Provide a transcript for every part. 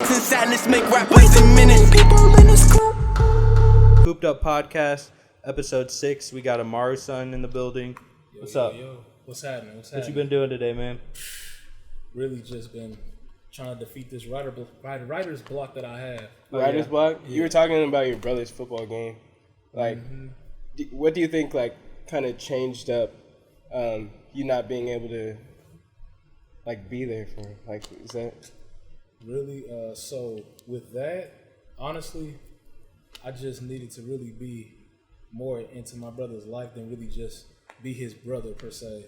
Sadness and sadness make rappers in minutes. People in this Couped Up Podcast, episode 6. We got Amaruson in the building. What's up? Yo, what's happening? What you been doing today, man? Really just been trying to defeat this writer's block that I have. Writer's block? Yeah. You were talking about your brother's football game. Like, what do you think, like, kind of changed up you not being able to, like, be there for him? Like, is that... Really? So, with that, honestly, I just needed to really be more into my brother's life than really just be his brother, per se.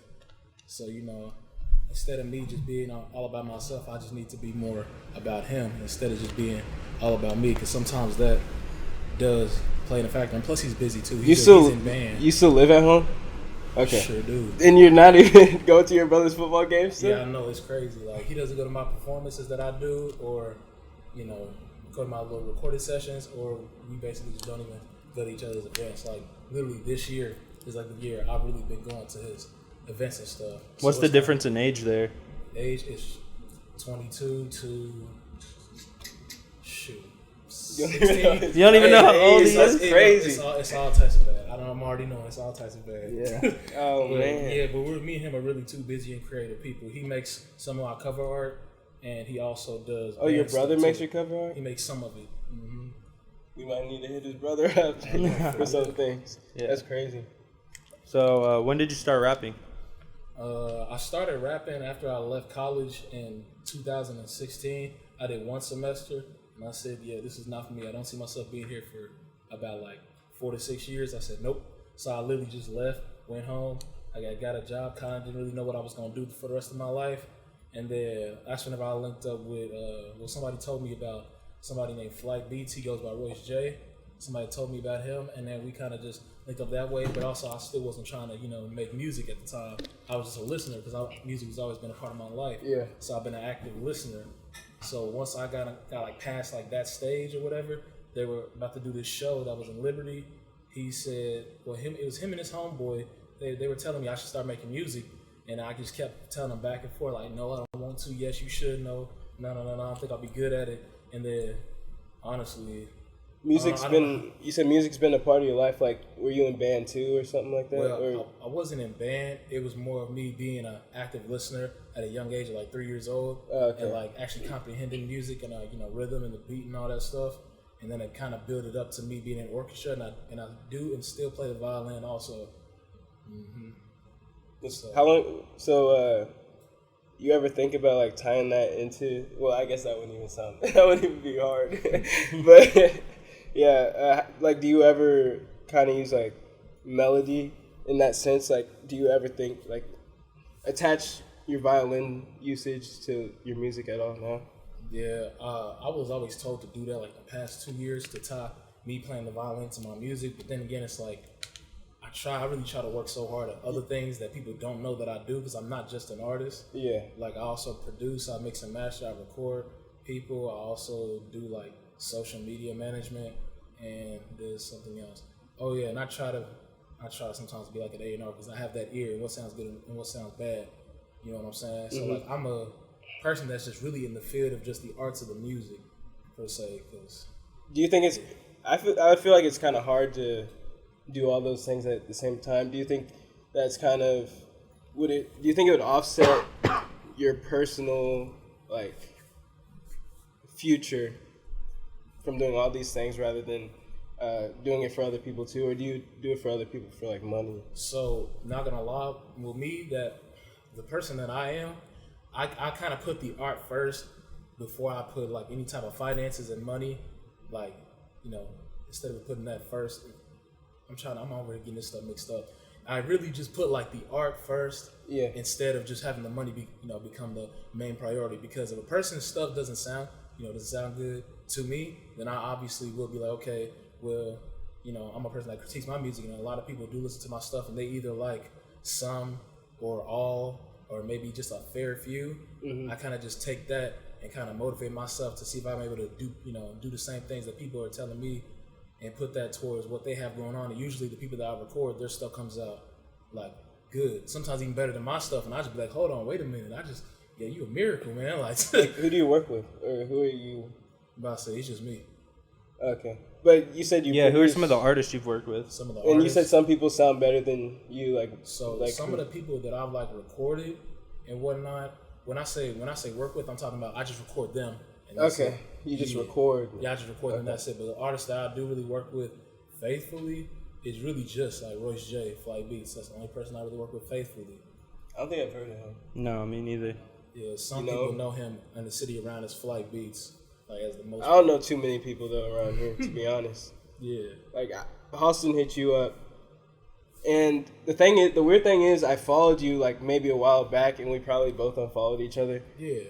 So, you know, instead of me just being all about myself, I just need to be more about him instead of just being all about me, because sometimes that does play in a factor. And plus, he's busy, too. He's in band. You still live at home? Okay. Sure do. And you're not even going to your brother's football games still? Yeah, I know. It's crazy. Like, he doesn't go to my performances that I do, or, you know, go to my little recorded sessions, or we basically just don't even go to each other's events. Like, literally this year is like the year I've really been going to his events and stuff. What's the difference in age there? Age is 22 to, shoot, 16. You don't even know how old he is? That's crazy. It's all types of bad. I'm already knowing it's all types of bad. Yeah. Oh, man. Yeah, but me and him are really two busy and creative people. He makes some of our cover art, and he also does. Oh, your brother makes your cover art? He makes some of it. Mm-hmm. We might need to hit his brother up for some things. Yeah. That's crazy. So, when did you start rapping? I started rapping after I left college in 2016. I did one semester, and I said, yeah, this is not for me. I don't see myself being here for about like 4 to 6 years. I said, nope. So I literally just left, went home. I got a job, kind of didn't really know what I was going to do for the rest of my life. And then that's whenever I linked up with, somebody told me about somebody named Flight Beats. He goes by Royce J. Somebody told me about him, and then we kind of just linked up that way. But also, I still wasn't trying to, make music at the time. I was just a listener because music has always been a part of my life. Yeah. So I've been an active listener. So once I got like past like that stage or whatever, they were about to do this show that was in Liberty. He said, it was him and his homeboy. They were telling me I should start making music, and I just kept telling them back and forth, like, no, I don't want to. Yes, you should. No, I don't think I'll be good at it. And then, honestly, you said music's been a part of your life. Like, were you in band too or something like that? Well, I wasn't in band. It was more of me being an active listener at a young age of like 3 years old, and like actually comprehending music and rhythm and the beat and all that stuff. And then it kind of built it up to me being in orchestra, and I do and still play the violin also. Mm-hmm. How long? So, you ever think about like tying that into? Well, I guess that wouldn't even be hard. But yeah, like, do you ever kind of use like melody in that sense? Like, do you ever think like attach your violin usage to your music at all now? Yeah, I was always told to do that like the past 2 years, to tie me playing the violin to my music. But then again, it's like I really try to work so hard at other things that people don't know that I do, because I'm not just an artist. Yeah. Like, I also produce, I mix and master, I record people. I also do like social media management, and there's something else. Oh yeah, and I try to sometimes be like an A&R, because I have that ear and what sounds good and what sounds bad. You know what I'm saying? So like, I'm a person that's just really in the field of just the arts of the music, per se. Cause do you think it's? I feel like it's kind of hard to do all those things at the same time. Do you think that's kind of do you think it would offset your personal like future from doing all these things rather than doing it for other people too, or do you do it for other people for like money? So, not gonna lie, with me, that the person that I am, I kind of put the art first before I put like any type of finances and money. Like, instead of putting that first, I'm already getting this stuff mixed up. I really just put like the art first, instead of just having the money become the main priority. Because if a person's stuff doesn't sound good to me, then I obviously will be like, okay, well, I'm a person that critiques my music, and a lot of people do listen to my stuff, and they either like some or all, or maybe just a fair few. I kind of just take that and kind of motivate myself to see if I'm able to do the same things that people are telling me, and put that towards what they have going on. And usually the people that I record, their stuff comes out like good, sometimes even better than my stuff. And I just be like, hold on, wait a minute. You a miracle, man. Like, who do you work with, or who are you? But I say it's just me. Okay, but you said you. Yeah, who are produce, some of the artists you've worked with? Some of the And artists. you said some people sound better than you. Like Some of the people that I've like recorded and whatnot. When I say work with, I'm talking about I just record them. And that's Okay, it. you just record. Yeah, I just record them. That's it. But the artists that I do really work with faithfully is really just like Royce J, Flight Beats. That's the only person I really work with faithfully. I don't think I've heard of him. No, me neither. Yeah, some people know him in the city around as Flight Beats, like as the most. I don't know too many people though around here, to be honest. Yeah. Like Austin hit you up, and the weird thing is, I followed you like maybe a while back, and we probably both unfollowed each other. Yeah.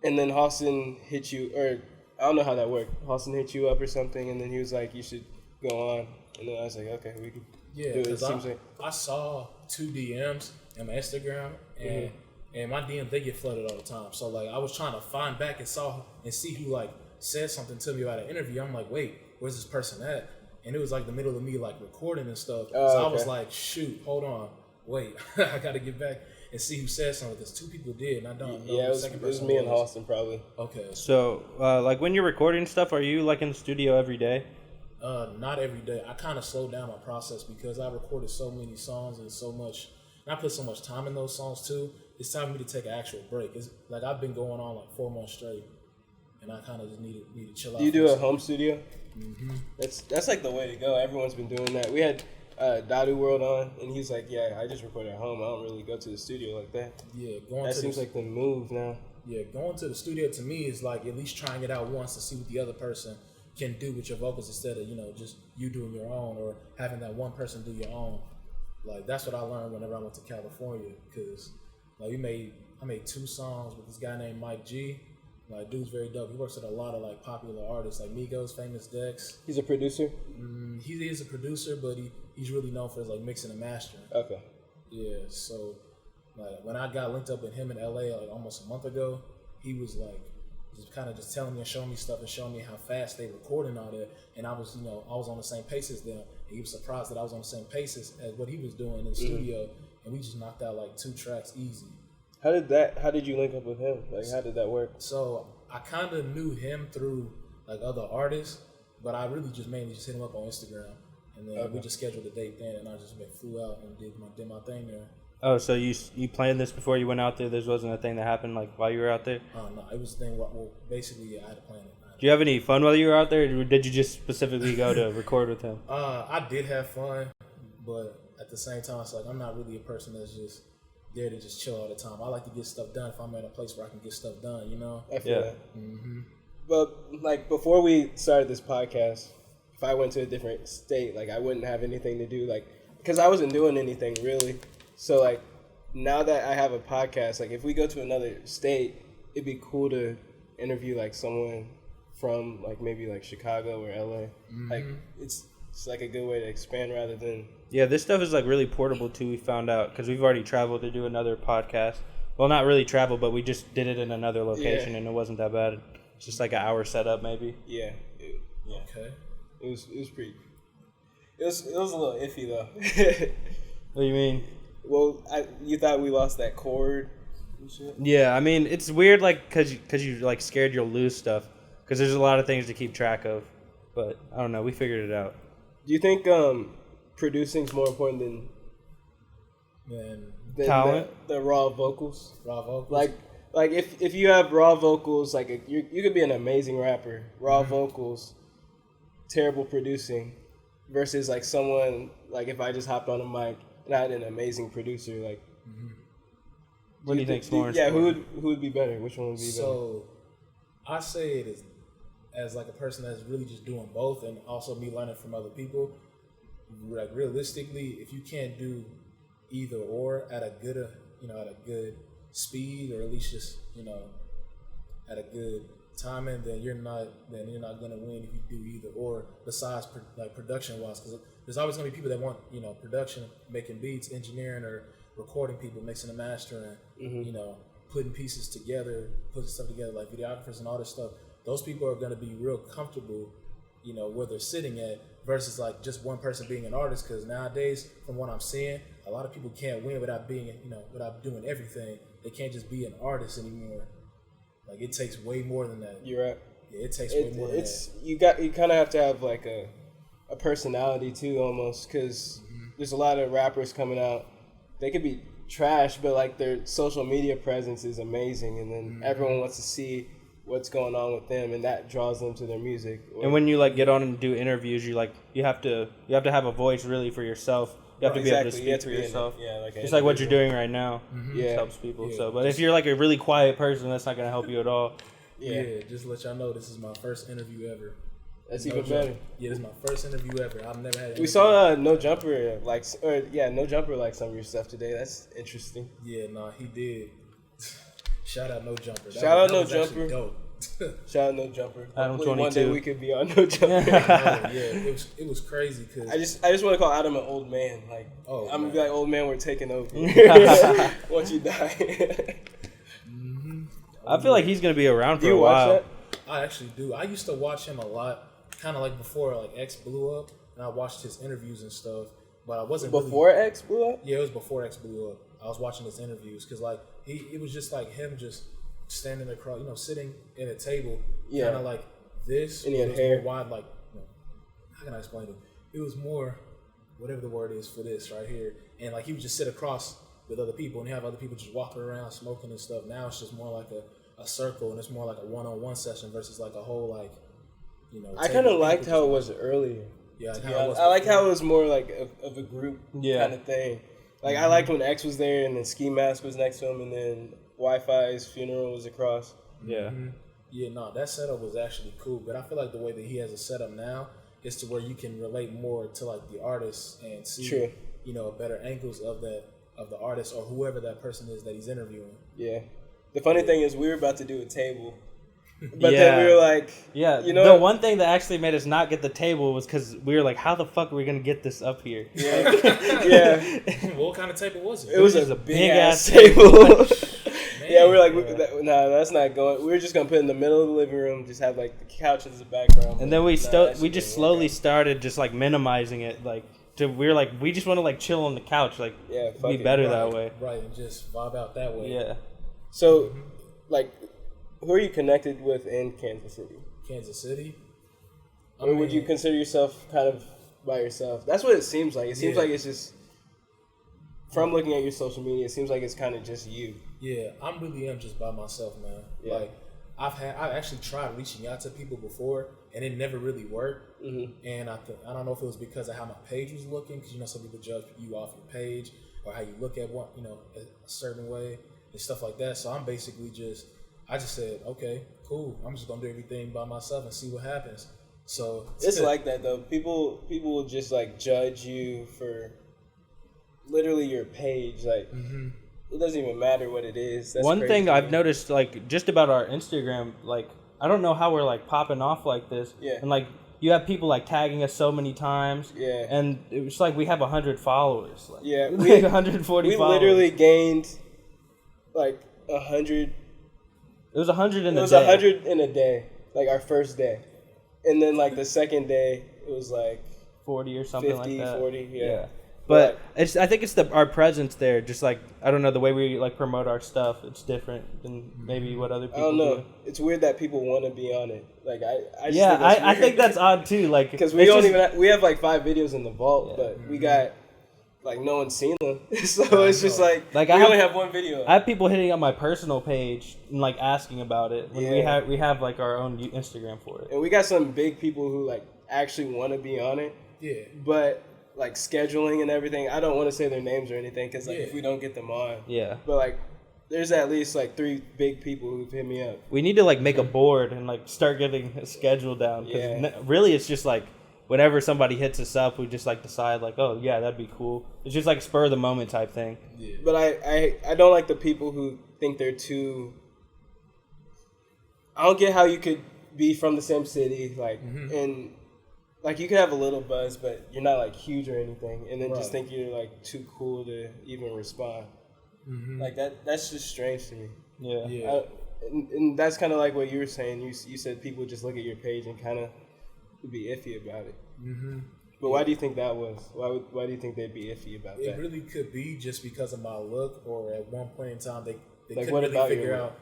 And then Austin hit you, or I don't know how that worked. Austin hit you up or something, and then he was like, "You should go on." And then I was like, "Okay, we can Yeah, do it." because Seems like I saw 2 DMs in my Instagram, and my DMs they get flooded all the time. So like I was trying to find back and see who like said something to me about an interview. I'm like, wait, where's this person at? And it was like the middle of me like recording and stuff. So I was like, shoot, hold on, wait, I got to get back and see who said something because 2 people did, and I don't know. Yeah, it was me and Austin probably. Okay. So, like when you're recording stuff, are you like in the studio every day? Not every day. I kind of slowed down my process because I recorded so many songs and I put so much time in those songs too. It's time for me to take an actual break. It's like I've been going on like 4 months straight, and I kind of just need to chill out. Do you do a home studio? Mm-hmm. That's like the way to go. Everyone's been doing that. We had Juice WRLD on, and he's like, "Yeah, I just record at home. I don't really go to the studio like that." Yeah, that seems like the move now. Yeah, going to the studio to me is like at least trying it out once to see what the other person can do with your vocals instead of just you doing your own or having that one person do your own. Like that's what I learned whenever I went to California because like I made 2 songs with this guy named Mike G. Like dude's very dope. He works with a lot of like popular artists like Migos, Famous Dex. He's a producer. He is a producer, but he's really known for his like mixing and mastering. Okay. Yeah, so like when I got linked up with him in LA like almost a month ago, he was like just kind of just telling me and showing me stuff and showing me how fast they record and all that. And I was on the same pace as them. And he was surprised that I was on the same pace as what he was doing in the studio. And we just knocked out like 2 tracks easy. How did you link up with him? Like, how did that work? So I kind of knew him through like other artists, but I really just mainly just hit him up on Instagram. And then we just scheduled a date then, and I just flew out and did my thing there. Oh, so you planned this before you went out there? This wasn't a thing that happened like while you were out there? No, it was a thing. Well, basically, I had to plan it. Do you have any fun while you were out there, or did you just specifically go to record with him? I did have fun, but at the same time, it's like I'm not really a person that's just there to just chill all the time. I like to get stuff done if I'm in a place where I can get stuff done, I feel that. Mm-hmm. But like before we started this podcast, if I went to a different state, like I wouldn't have anything to do, like because I wasn't doing anything really. So like now that I have a podcast, like if we go to another state, it'd be cool to interview like someone from like maybe like Chicago or LA. Mm-hmm. Like it's like a good way to expand rather than. Yeah, this stuff is like really portable too. We found out because we've already traveled to do another podcast. Well, not really travel, but we just did it in another location, and it wasn't that bad. It's just like an hour setup, maybe. Yeah. Okay. It was pretty. It was a little iffy though. What do you mean? Well, you thought we lost that chord and shit? Yeah, I mean it's weird, like cause you like scared you'll lose stuff, because there's a lot of things to keep track of. But I don't know, we figured it out. Do you think producing's more important than talent? The raw vocals? Raw vocals. Like if you have raw vocals, like you could be an amazing rapper. Raw vocals, terrible producing, versus like someone like if I just hopped on a mic and I had an amazing producer, like. What do you think's more? Yeah, who would be better? Which one would be better? So, I say it as like a person that's really just doing both, and also me learning from other people. Like realistically, if you can't do either or at a good speed, or at least just at a good timing, then you're not gonna win if you do either or. Besides, like production wise, because there's always gonna be people that want production, making beats, engineering, or recording people, mixing and mastering, putting pieces together, putting stuff together, like videographers and all this stuff. Those people are gonna be real comfortable, where they're sitting at, versus like just one person being an artist. Because nowadays, from what I'm seeing, a lot of people can't win without being, without doing everything. They can't just be an artist anymore. Like it takes way more than that. You're right. Yeah, it takes way more than that. You kind of have to have like a personality too, almost, because there's a lot of rappers coming out. They could be trash, but like their social media presence is amazing, and then everyone wants to see what's going on with them, and that draws them to their music. And when you like get on and do interviews, you have to have a voice really for yourself. You have to be able to speak for yourself. Just like what you're doing right now. It helps people. Yeah. So, but if you're like a really quiet person, that's not gonna help you at all. Yeah, just to let y'all know, this is my first interview ever. That's even better. Yeah, this is my first interview ever. I've never had. We saw No Jumper like some of your stuff today. That's interesting. Yeah, he did. Shout out No Jumper. Shout out No Jumper. Shout out No Jumper. Adam Hopefully 22. one day we could be on No Jumper. It was crazy because I just want to call Adam an old man. Like, I'm gonna be like, old man, we're taking over once you die. I feel like he's gonna be around for Do you a while. watch that? I actually do. I used to watch him a lot, kind of like before like X blew up, and I watched his interviews and stuff. But I wasn't before X blew up. Yeah, it was before X blew up. I was watching his interviews because like it was just like him just standing across, sitting in a table, kind of like this. And he had was hair. more wide, like how can I explain it? It was more whatever the word is for this right here, and like he would just sit across with other people, and have other people just walking around smoking and stuff. Now it's just more like a circle, and it's more like a one-on-one session versus like a whole like I kind of liked how it was earlier. Yeah, I like how it was more like of a group kind of thing. Like I liked when X was there, and then Ski Mask was next to him, and then Wi-Fi's funeral was across. Yeah. Yeah, that setup was actually cool, but I feel like the way that he has a setup now is to where you can relate more to like the artist and see better angles of the artist or whoever that person is that he's interviewing. Yeah. The funny thing is we were about to do a table. But then we were like, the one thing that actually made us not get the table was because we were like, how the fuck are we going to get this up here? Yeah. What kind of table was it? It was a big ass table. Yeah, we were like, nah, that's not going. We were just going to put it in the middle of the living room, just have like the couch as the background. And then we just slowly started just like minimizing it. Like, we were like, we just want to like chill on the couch. Like, be better that way. Right, and just vibe out that way. Yeah. So, like, who are you connected with in Kansas City? Kansas City? Or would you consider yourself kind of by yourself? That's what it seems like. It seems like it's just, from looking at your social media, it seems like it's kind of just you. Yeah, I really am just by myself, man. Yeah. Like, I've actually tried reaching out to people before, and it never really worked. And I don't know if it was because of how my page was looking, because some people judge you off your page or how you look at one, a certain way and stuff like that. So I'm basically I just said, okay, cool. I'm just gonna do everything by myself and see what happens. So it's like that though. People will just like judge you for literally your page. Like it doesn't even matter what it is. That's one thing I've me. noticed, like just about our Instagram, like I don't know how we're like popping off like this. Yeah. And like you have people like tagging us so many times. Yeah. And it's like we have 100 followers. Like, yeah. We have 140 we followers. Literally gained like 100. It was 100 in a day. It was 100 in a day, like our first day. And then like the second day, it was like 40 or something 50, like that. 40, yeah. But I think it's our presence there. Just like, I don't know, the way we like promote our stuff, it's different than maybe what other people do. I don't know. It's weird that people want to be on it. Like I think that's odd too. Like, because we we have like 5 videos in the vault, but we got like no one's seen them. So it's just like we only have 1 video. I have people hitting up my personal page and like asking about it when we have like our own Instagram for it. And we got some big people who like actually want to be on it. Yeah. But like scheduling and everything, I don't want to say their names or anything because like if we don't get them on. Yeah. But like there's at least like 3 big people who've hit me up. We need to like make a board and like start getting a schedule down. Really, it's just like whenever somebody hits us up, we just like decide like, oh yeah, that'd be cool. It's just like spur of the moment type thing. Yeah. But I don't like the people who think they're too. I don't get how you could be from the same city, like and like you could have a little buzz, but you're not like huge or anything, and then just think you're like too cool to even respond. Like that's just strange to me. Yeah. And that's kind of like what you were saying. You said people just look at your page and kind of be iffy about it. But why do you think that was? Why do you think they'd be iffy about that? It really could be just because of my look, or at one point in time they Like, couldn't what really about figure your out.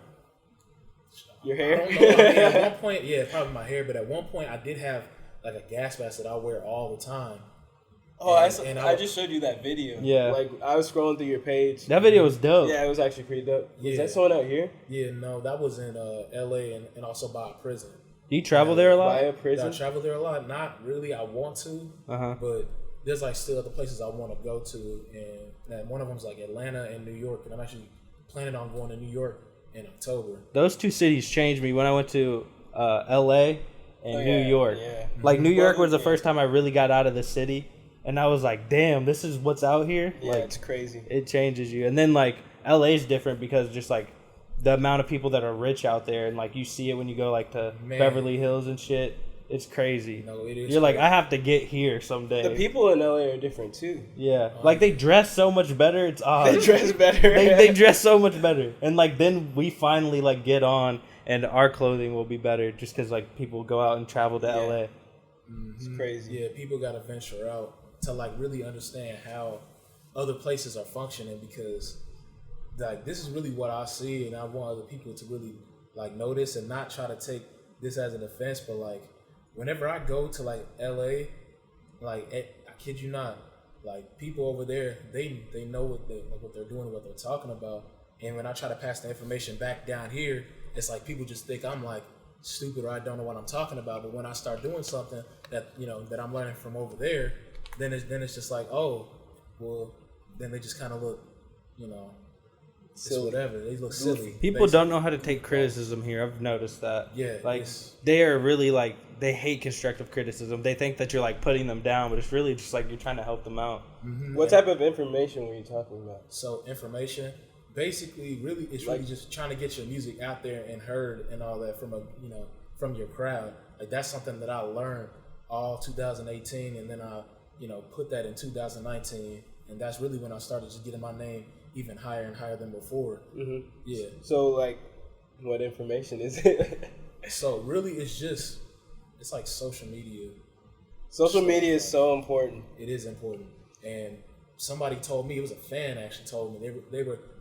Your hair? I don't know. I mean, at one point, yeah, probably my hair. But at one point, I did have like a gas mask that I wear all the time. Oh, I just showed you that video. Yeah. Like, I was scrolling through your page. That video was dope. Yeah, it was actually pretty dope. Yeah. Is that someone out here? Yeah, no, that was in L.A. and also by a prison. Do you travel there a lot? By a prison? I travel there a lot. Not really. I want to, but there's like still other places I want to go to, and one of them's like Atlanta and New York, and I'm actually planning on going to New York in October. Those two cities changed me when I went to L.A. and New York. Yeah. Like, New York was the first time I really got out of the city, and I was like, damn, this is what's out here? Yeah, like, it's crazy. It changes you. And then, like, L.A.'s different because just, like, the amount of people that are rich out there, and, like, you see it when you go, like, to Beverly Hills and shit. It's crazy. No, it is. You're like, I have to get here someday. The people in LA are different too. Yeah. Like, they dress so much better. It's odd. They dress better. they dress so much better. And, like, then we finally, like, get on, and our clothing will be better just because, like, people go out and travel to LA. It's crazy. Yeah, people got to venture out to, like, really understand how other places are functioning, because, like, this is really what I see, and I want other people to really, like, notice and not try to take this as an offense, but, like, whenever I go to, like, LA, like, I kid you not, like, people over there, they know what they're doing, what they're talking about. And when I try to pass the information back down here, it's like people just think I'm, like, stupid or I don't know what I'm talking about. But when I start doing something that, you know, that I'm learning from over there, then it's just like, oh, well, then they just kind of look, you know, it's whatever. They look silly. People don't know how to take criticism here. I've noticed that. Yeah. Like, they are really, like, they hate constructive criticism. They think that you're, like, putting them down, but it's really just, like, you're trying to help them out. Mm-hmm. What type of information were you talking about? So, information, basically, really, it's really just trying to get your music out there and heard and all that from your crowd. Like, that's something that I learned all 2018, and then I, put that in 2019, and that's really when I started just getting my name even higher and higher than before. Mm-hmm. Yeah. So, like, what information is it? So, really, it's like social media. Social media is so important. It is important. And somebody told me, it was a fan actually told me,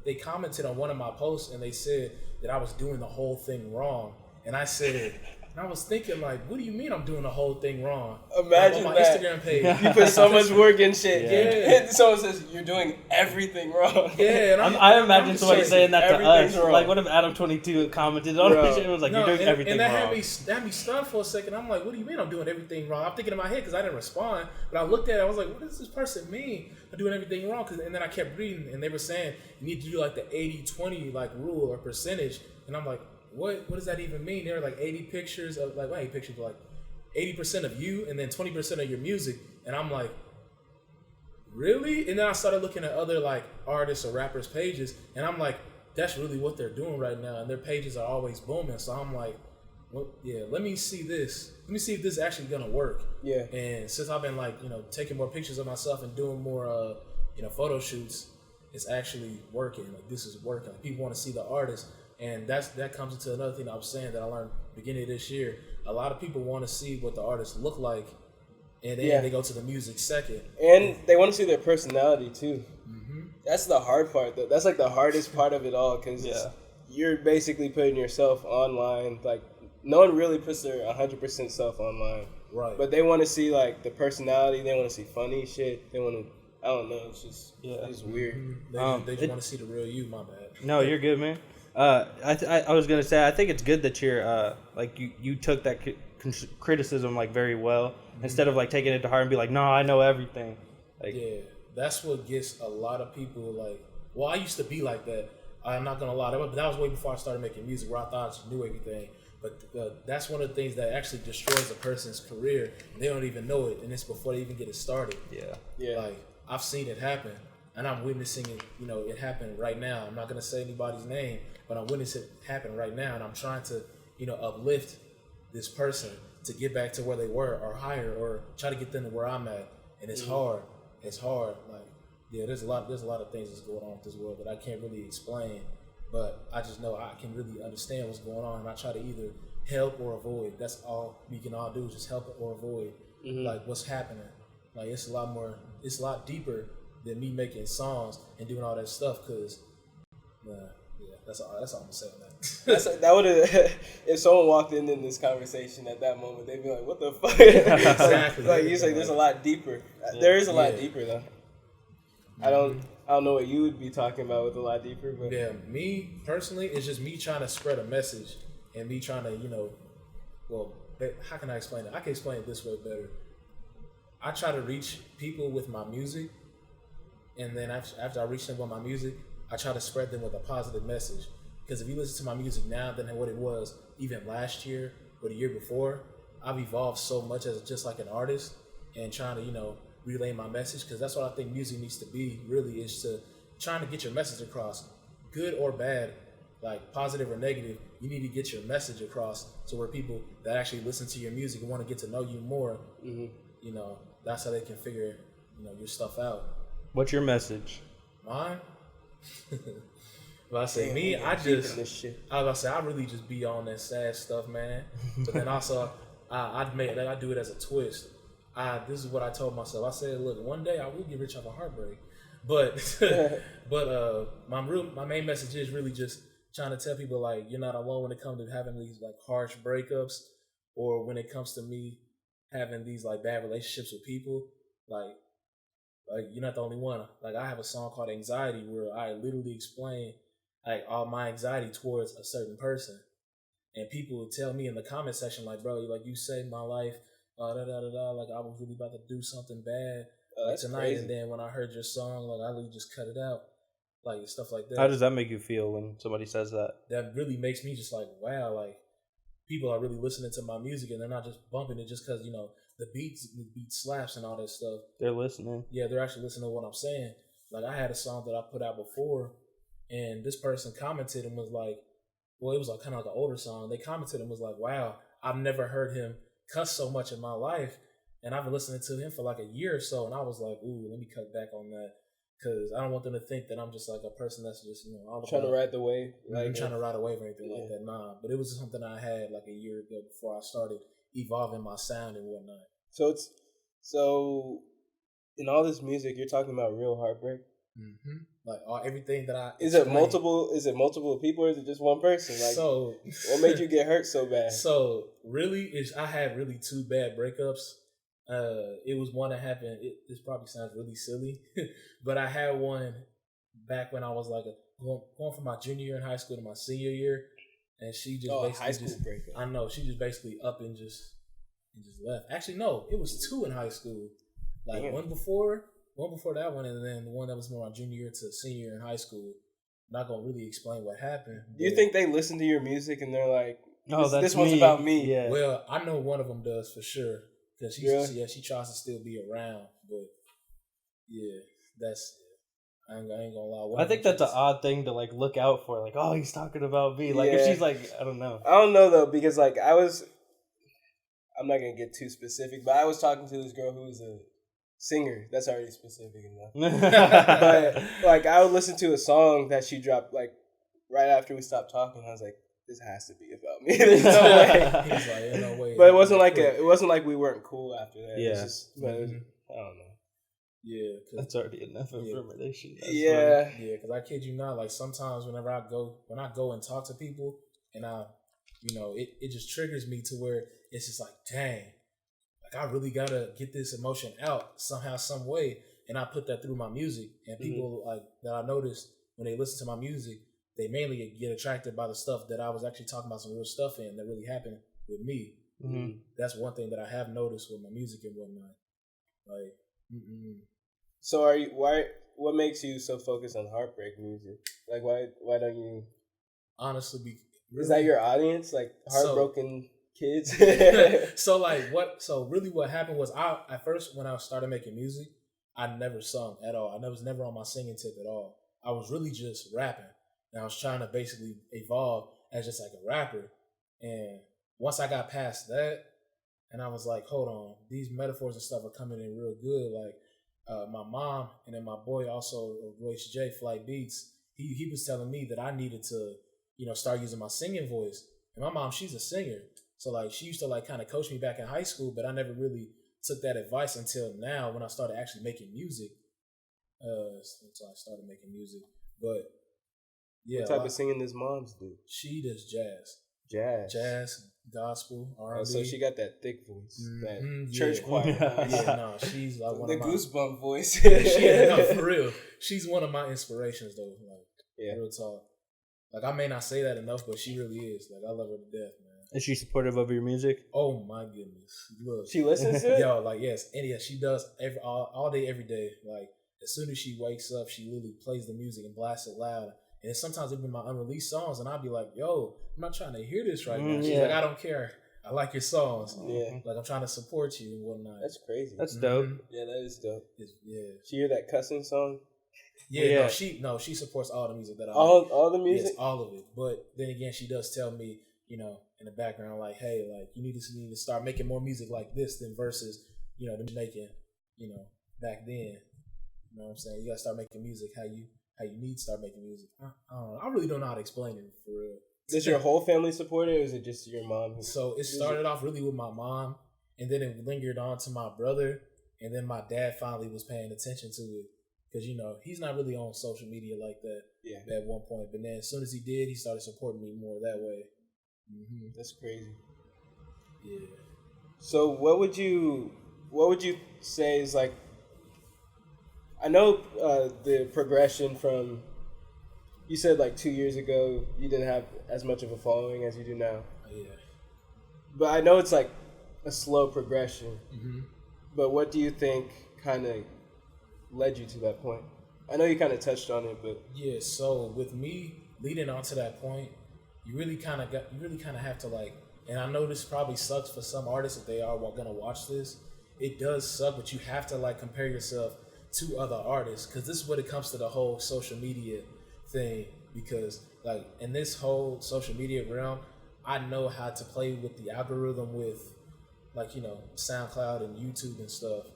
they commented on one of my posts and they said that I was doing the whole thing wrong. And I said, and I was thinking, like, what do you mean I'm doing the whole thing wrong? Imagine on my that. Instagram page. You put so much work in shit. Yeah. And someone says, you're doing everything wrong. Yeah. And I imagine somebody saying that to us. Wrong. Like, what if Adam 22 commented on it and was like, you're doing everything wrong? And that had me stunned for a second. I'm like, what do you mean I'm doing everything wrong? I'm thinking in my head because I didn't respond. But I looked at it, I was like, what does this person mean? I'm doing everything wrong. And then I kept reading, and they were saying, you need to do like the 80-20 like rule or percentage. And I'm like, what does that even mean? There are like 80 pictures of, like, not 80 pictures, but like 80% of you and then 20% of your music. And I'm like, really? And then I started looking at other like artists or rappers' pages, and I'm like, that's really what they're doing right now. And their pages are always booming. So I'm like, well, yeah, let me see this. Let me see if this is actually gonna work. Yeah. And since I've been like, taking more pictures of myself and doing more, photo shoots, it's actually working. Like, this is working. Like, people want to see the artist. And that comes into another thing I was saying that I learned beginning of this year. A lot of people want to see what the artists look like, and then they go to the music second. And they want to see their personality too. Mm-hmm. That's the hard part, though. That's like the hardest part of it all, because you're basically putting yourself online. Like, no one really puts their 100% self online. Right. But they want to see like the personality. They want to see funny shit. They want to. I don't know. It's just it's weird. Mm-hmm. They just want to see the real you. My bad. No, you're good, man. I was gonna say, I think it's good that you're like you took that criticism like very well, instead of like taking it to heart and be like, no, I know everything. Like, yeah, that's what gets a lot of people like. Well, I used to be like that. I'm not gonna lie, but that was way before I started making music, where I thought I just knew everything. But that's one of the things that actually destroys a person's career. They don't even know it, and it's before they even get it started. Yeah. Like, I've seen it happen. And I'm witnessing it, it happen right now. I'm not going to say anybody's name, but I'm witnessing it happen right now. And I'm trying to, uplift this person to get back to where they were or higher, or try to get them to where I'm at. And it's hard. It's hard. Like, yeah, there's a lot of things that's going on with this world that I can't really explain. But I just know I can really understand what's going on. And I try to either help or avoid. That's all we can all do, is just help or avoid, like, what's happening. Like, it's a lot deeper than me making songs and doing all that stuff, because, that's all I'm gonna say on that. That would have. If someone walked in this conversation at that moment, they'd be like, "What the fuck?" Exactly. Like you say, there's a lot deeper. Yeah. There is a lot deeper though. I don't know what you would be talking about with a lot deeper, but yeah, me personally, it's just me trying to spread a message and me trying to, well, how can I explain it? I can explain it this way better. I try to reach people with my music, and then after I reach them with my music, I try to spread them with a positive message. Because if you listen to my music now than what it was even last year or the year before, I've evolved so much as just like an artist and trying to, relay my message. Because that's what I think music needs to be, really, is to trying to get your message across, good or bad, like positive or negative. You need to get your message across to where people that actually listen to your music and want to get to know you more, that's how they can figure, your stuff out. What's your message? Mine? Well, I say me, I really just be on that sad stuff, man. But then also, I do it as a twist. This is what I told myself. I said, look, one day I will get rich off a heartbreak. But my main message is really just trying to tell people, like, you're not alone when it comes to having these like harsh breakups, or when it comes to me having these like bad relationships with people. Like you're not the only one. Like, I have a song called Anxiety where I literally explain like all my anxiety towards a certain person, and people would tell me in the comment section, like, bro, like, you saved my life, like I was really about to do something bad tonight, crazy. And then when I heard your song, like, I really just cut it out, like stuff like that. How does that make you feel when somebody says that? That really makes me just like, wow, like people are really listening to my music and they're not just bumping it just because the beat slaps and all that stuff. They're listening. Yeah, they're actually listening to what I'm saying. Like, I had a song that I put out before, and this person commented and was like, well, it was like kind of like an older song. They commented and was like, wow, I've never heard him cuss so much in my life. And I've been listening to him for like a year or so. And I was like, ooh, let me cut back on that. Because I don't want them to think that I'm just like a person that's just, all trying to ride the wave. I'm trying to ride a wave or anything like that. Nah, but it was something I had like a year ago before I started evolving my sound and whatnot. So in all this music, you're talking about real heartbreak? Mm-hmm. Like everything that I Is it multiple people, or is it just one person? Like, so what made you get hurt so bad? So really, I had really two bad breakups. It was one that happened. This probably sounds really silly, but I had one back when I was like going from my junior year in high school to my senior year, and she just basically high school breakup. I know, she just basically up and just left. Actually, no, it was two in high school. Like one before that one, and then the one that was more my junior year to senior year in high school. I'm not gonna really explain what happened. Do you think they listen to your music and they're like, this one's about me? Yeah. Well, I know one of them does for sure, because she tries to still be around, but yeah, that's. I ain't gonna lie. I think that's an odd thing to like look out for. Like, oh, he's talking about me. Like, if she's like, I don't know. I don't know though, because like I'm not gonna get too specific, but I was talking to this girl who was a singer. That's already specific enough. But like, I would listen to a song that she dropped like right after we stopped talking. I was like, this has to be about me. There's no way. He's like, no way. But it wasn't like we weren't cool after that. Yeah. It's just, I don't know. Yeah, that's already enough information. Yeah, because I kid you not, like sometimes when I go and talk to people, and it just triggers me to where it's just like, dang, like I really gotta get this emotion out somehow, some way, and I put that through my music. And people like that I noticed when they listen to my music, they mainly get attracted by the stuff that I was actually talking about, some real stuff in that really happened with me. Mm-hmm. That's one thing that I have noticed with my music and whatnot. Like. Mm-mm. So what makes you so focused on heartbreak music? Like why don't you honestly is that your audience, like heartbroken kids? So really what happened was at first when I started making music, I never sung at all. I was never on my singing tip at all. I was really just rapping. And I was trying to basically evolve as just like a rapper. And once I got past that, and I was like, hold on, these metaphors and stuff are coming in real good. Like my mom and then my boy also, Royce J, Flight Beats, he was telling me that I needed to, start using my singing voice. And my mom, she's a singer. So like she used to like kind of coach me back in high school, but I never really took that advice until now when I started actually making music. Until I started making music. But Yeah. What type of singing does moms do? She does jazz. Jazz, gospel, R&B. Oh, so she got that thick voice, Mhm, that church choir voice. Yeah, no, she's like one the of my goosebump voice. no, for real. She's one of my inspirations, though. Like, real talk. Like, I may not say that enough, but she really is. Like, I love her to death, man. Is she supportive of your music? Oh my goodness! Look, she listens to it. Yo, like yes, and yeah, she does all day, every day. Like as soon as she wakes up, she literally plays the music and blasts it loud. And sometimes even my unreleased songs, and I'll be like, "Yo, I'm not trying to hear this right now." She's like, "I don't care. I like your songs. Yeah, like I'm trying to support you and whatnot." That's crazy. That's dope. Yeah, that is dope. Yeah. She hear that cussing song? Yeah. No, she supports all the music that I all the music, yes, all of it. But then again, she does tell me, you know, in the background, like, "Hey, like you need to start making more music like this than versus, you know, them making, you know, back then. You know what I'm saying? You gotta start making music how you need to start making music." I don't know. I really don't know how to explain it for real. Does your whole family support it, or is it just your mom? So it started off really with my mom, and then it lingered on to my brother, and then my dad finally was paying attention to it. Because, you know, he's not really on social media like that at one point. But then as soon as he did, he started supporting me more that way. Mm-hmm. That's crazy. Yeah. So what would you say is like, I know the progression from, you said like 2 years ago you didn't have as much of a following as you do now. Yeah. But I know it's like a slow progression. Mm-hmm. But what do you think kind of led you to that point? I know you kind of touched on it, but yeah. So with me leading on to that point, you really kind of have to like, and I know this probably sucks for some artists if they are gonna watch this. It does suck, but you have to like compare yourself to other artists, because this is what it comes to the whole social media thing. Because like in this whole social media realm, I know how to play with the algorithm with, like, you know, SoundCloud and YouTube and stuff.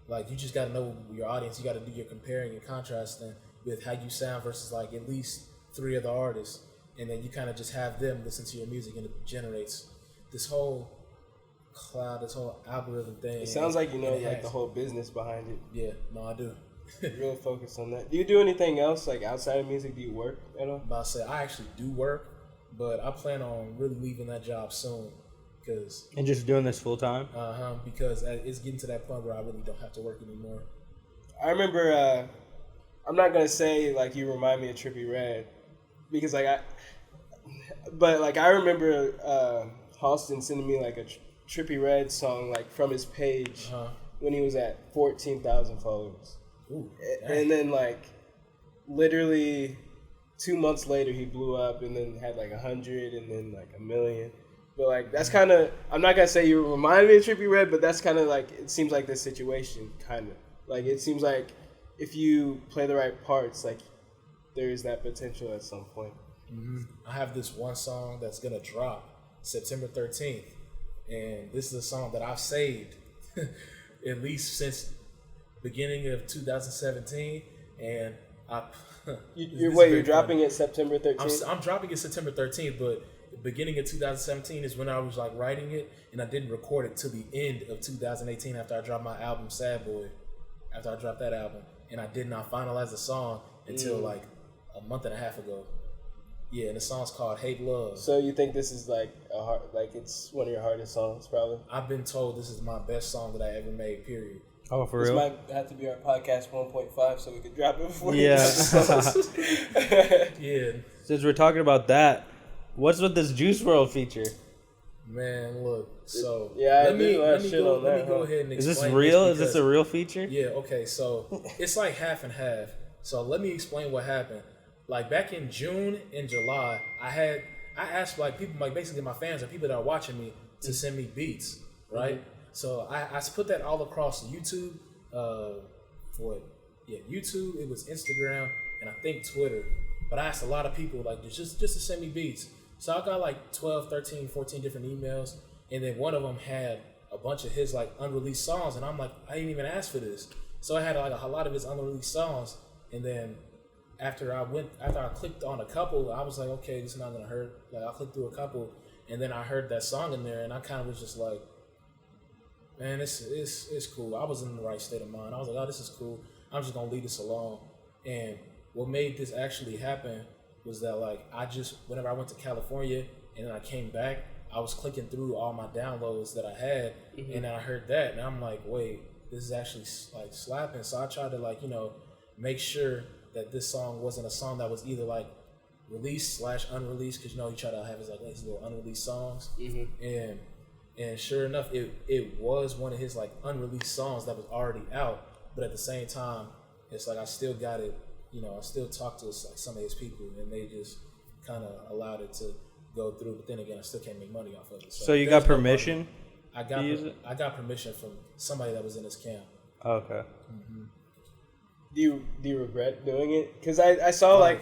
Like, you just got to know your audience. You got to do your comparing and contrasting with how you sound versus, like, at least 3 other artists. And then you kind of just have them listen to your music, and it generates this whole cloud, this whole algorithm thing. It sounds like you know, like, the whole business behind it. Yeah, no, I do. Real focus on that. Do you do anything else, like, outside of music? Do you work at all? But I say I actually do work, but I plan on really leaving that job soon. And just doing this full time? Because it's getting to that point where I really don't have to work anymore. I remember, I'm not going to say, like, you remind me of Trippie Redd, because, like, I remember Halston sending me, like, a Trippie Redd song, like, from his page when he was at 14,000 followers. Ooh, and then, like, literally 2 months later, he blew up and then had, like, 100 and then, like, 1 million. But, like, that's kind of, I'm not going to say you remind me of Trippie Redd, but that's kind of, like, it seems like this situation, kind of. Like, it seems like if you play the right parts, like, there is that potential at some point. Mm-hmm. I have this one song that's going to drop September 13th. And this is a song that I've saved at least since beginning of 2017. And you're dropping it September 13th? I'm dropping it September 13th, but beginning of 2017 is when I was like writing it, and I didn't record it till the end of 2018 after I dropped my album Sad Boy. After I dropped that album, and I did not finalize the song until like a month and a half ago. Yeah, and the song's called Hate Love. So you think this is like it's one of your hardest songs, probably? I've been told this is my best song that I ever made, period. Oh, for real? This might have to be our podcast 1.5 so we could drop it before Yeah. Yeah. Since we're talking about that, what's with this Juice WRLD feature? Man, look. So let me go ahead and explain. Is this real? Is this a real feature? Yeah. Okay. So it's like half and half. So let me explain what happened. Like back in June and July, I asked like people, like basically my fans or people that are watching me to send me beats, right? Mm-hmm. So I put that all across YouTube. YouTube. It was Instagram and I think Twitter. But I asked a lot of people like just to send me beats. So I got like 12, 13, 14 different emails, and then one of them had a bunch of his like unreleased songs, and I'm like, I didn't even ask for this. So I had like a lot of his unreleased songs, and then after I clicked on a couple, I was like, okay, this is not gonna hurt. Like I clicked through a couple, and then I heard that song in there, and I kind of was just like, man, it's cool. I was in the right state of mind. I was like, oh, this is cool. I'm just gonna leave this alone. And what made this actually happen was that like whenever I went to California and then I came back, I was clicking through all my downloads that I had, and then I heard that, and I'm like, wait, this is actually like slapping. So I tried to like, you know, make sure that this song wasn't a song that was either like released / unreleased, because you know he tried to have his like these little unreleased songs, and sure enough, it was one of his like unreleased songs that was already out, but at the same time, it's like I still got it, you know, I still talked to like some of his people, and they just kind of allowed it to go through. But then again, I still can't make money off of it. So you got permission? I got permission from somebody that was in his camp. Okay. Do you regret doing it? Because I saw like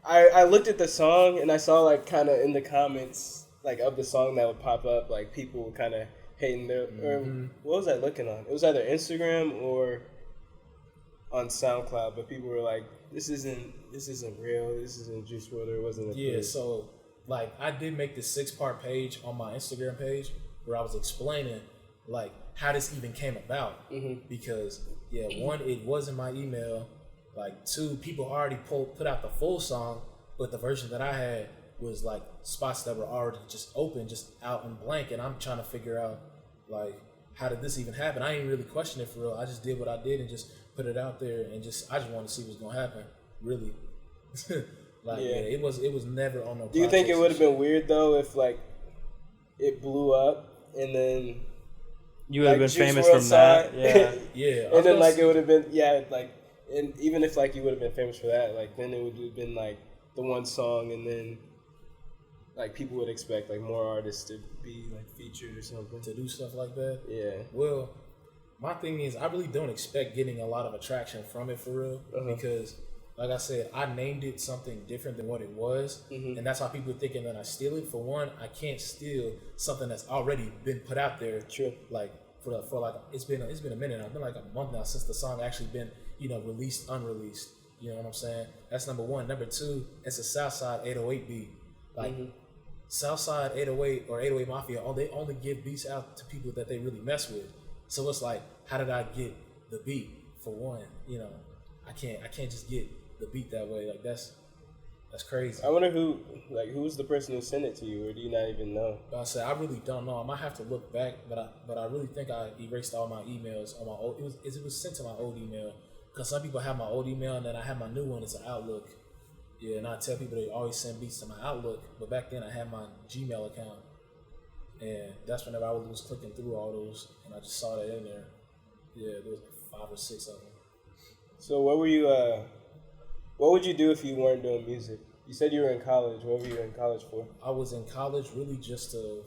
I looked at the song and I saw like kind of in the comments like of the song that would pop up, like people were kind of hating their or what was I looking on? It was either Instagram or on SoundCloud, but people were like, this isn't real, this isn't Juice WRLD, or it wasn't so like I did make this 6-part page on my Instagram page where I was explaining like how this even came about, because one, it wasn't my email, like 2, people already put out the full song, but the version that I had was like spots that were already just open, just out and blank, and I'm trying to figure out like how did this even happen. I didn't really question it for real. I just did what I did and just put it out there, and I just wanted to see what's gonna happen, really. Like it was never on no. Do you think it would have been weird though if like it blew up and then you would have like, been famous WRLD from that? Yeah. And then like it would have been like, and even if like you would have been famous for that, like then it would have been like the one song, and then like people would expect like more artists to be like featured or something, to do stuff like that. Yeah. Well, my thing is I really don't expect getting a lot of attraction from it for real, because like I said, I named it something different than what it was, and that's why people are thinking that I steal it. For one, I can't steal something that's already been put out there. True. Like for like it's been a minute now. It's been like a month now since the song actually been, you know, released, unreleased. You know what I'm saying? That's number one. Number two, it's a Southside 808 beat. Like Southside 808 or 808 Mafia, they only give beats out to people that they really mess with. So it's like, how did I get the beat? For one, you know, I can't just get the beat that way. Like that's crazy. I wonder who was the person who sent it to you, or do you not even know? But I said I really don't know. I might have to look back, but I really think I erased all my emails on my old. It was sent to my old email, because some people have my old email and then I have my new one. It's an Outlook. Yeah, and I tell people they always send beats to my Outlook, but back then I had my Gmail account, and that's whenever I was clicking through all those, and I just saw that in there. Yeah, there was like 5 or 6 of them. So what would you do if you weren't doing music? You said you were in college. What were you in college for? I was in college really just to,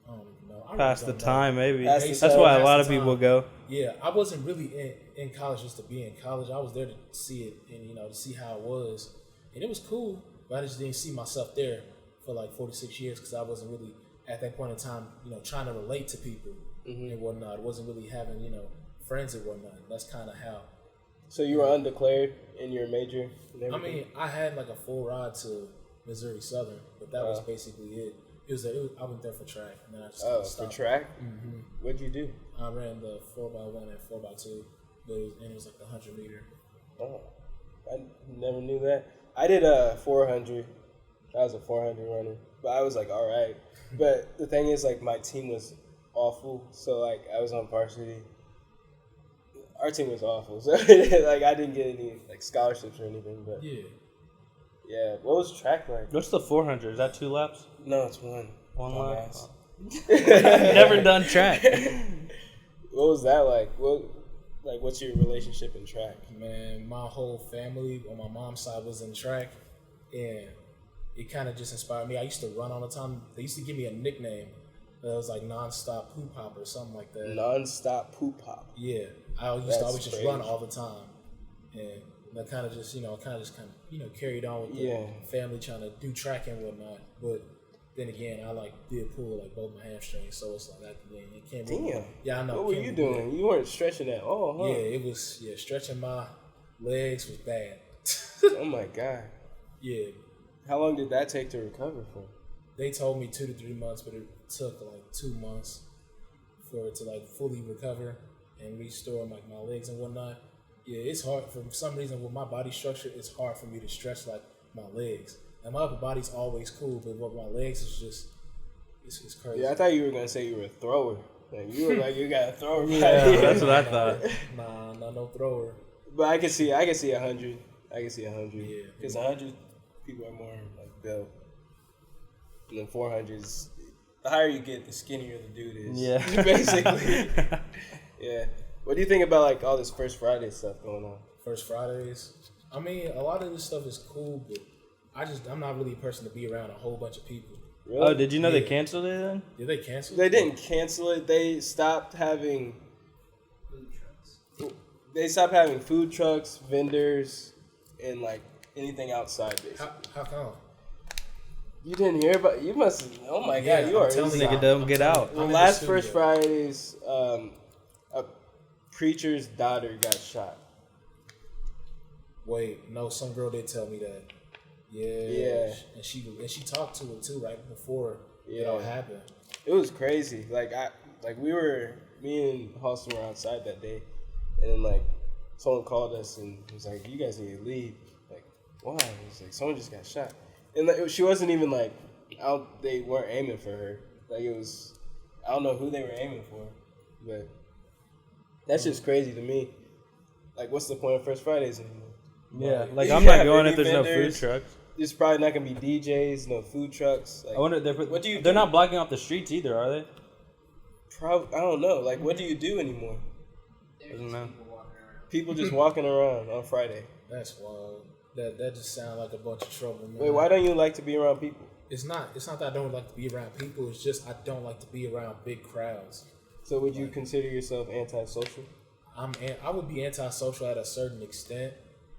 I don't even know. Pass the time, maybe. That's why a lot of people go. Yeah, I wasn't really in college just to be in college. I was there to see it and, you know, to see how it was. And it was cool, but I just didn't see myself there for like 46 years, because I wasn't really, at that point in time, you know, trying to relate to people and whatnot. I wasn't really having, you know, friends and whatnot. That's kind of how. So you were undeclared in your major? I mean, I had like a full ride to Missouri Southern, but that was basically it. I went there for track, and then I just stopped. For track? What'd you do? I ran the 4x1 and 4x2, but it was like the 100 meter. Oh, I never knew that. I did a 400. I was a 400 runner, but I was like, all right. But the thing is, like, my team was awful, so like I was on varsity. Our team was awful, so like I didn't get any like scholarships or anything. But yeah. What was track like? What's the 400? Is that 2 laps? No, it's one. One lap. Never done track. What was that like? What's your relationship in track? Man, my whole family on my mom's side was in track, and it kind of just inspired me. I used to run all the time. They used to give me a nickname that was like nonstop poop hop or something like that. Nonstop poop hop. Yeah, I used to always just run all the time, and that kind of just carried on with the family trying to do track and whatnot. But then again, I did pull both my hamstrings, so it's like it can't be. Damn. Yeah, I know. What were you doing? You weren't stretching at all, huh? Yeah, it was. Yeah, stretching my legs was bad. Oh my god. Yeah. How long did that take to recover from? They told me 2 to 3 months, but it took 2 months for it to fully recover and restore my legs and whatnot. Yeah, it's hard for some reason with my body structure. It's hard for me to stretch my legs. And my upper body's always cool, but my legs is just it's crazy. Yeah, I thought you were gonna say you were a thrower. Like you look like you got a thrower. Yeah, that's what I thought. Nah, no thrower. But I can see 100. I can see 100. Yeah. Because 100 people are more like built. And then 400s, the higher you get, the skinnier the dude is. Yeah. Basically. Yeah. What do you think about like all this First Friday stuff going on? First Fridays. I mean, a lot of this stuff is cool, but I'm not really a person to be around a whole bunch of people. Really? Oh, did you know they canceled it then? Did they cancel? They didn't cancel it. They stopped having Food trucks. They stopped having food trucks, vendors, and like anything outside. Basically, How come? you didn't hear about? You must. Oh my Yeah, god, you I'm are telling inside. Nigga don't get out. The I'm in last the First studio. Fridays, a preacher's daughter got shot. Wait, no, some girl did tell me that. Yeah. Yeah. And she talked to her too right before it Yeah. all happened. It was crazy. Me and Halston were outside that day, and then like someone called us and was like, "You guys need to leave." Like, why? It was like someone just got shot, and like, she wasn't even like out. They weren't aiming for her. Like it was, I don't know who they were aiming for, but that's just crazy to me. Like, what's the point of First Fridays anymore? Yeah, like You I'm not have going any if there's no food vendors. trucks. There's probably not gonna be DJs, no food trucks. Like, I wonder. what do you? They're do? not blocking off the streets either, are they? I don't know. Like, what do you do anymore? There's Doesn't just know. people walking around. People just walking around on Friday. That's wild. That just sounds like a bunch of trouble, man. Wait, why don't you like to be around people? It's not that I don't like to be around people. It's just I don't like to be around big crowds. So would you consider yourself antisocial? I would be antisocial at a certain extent.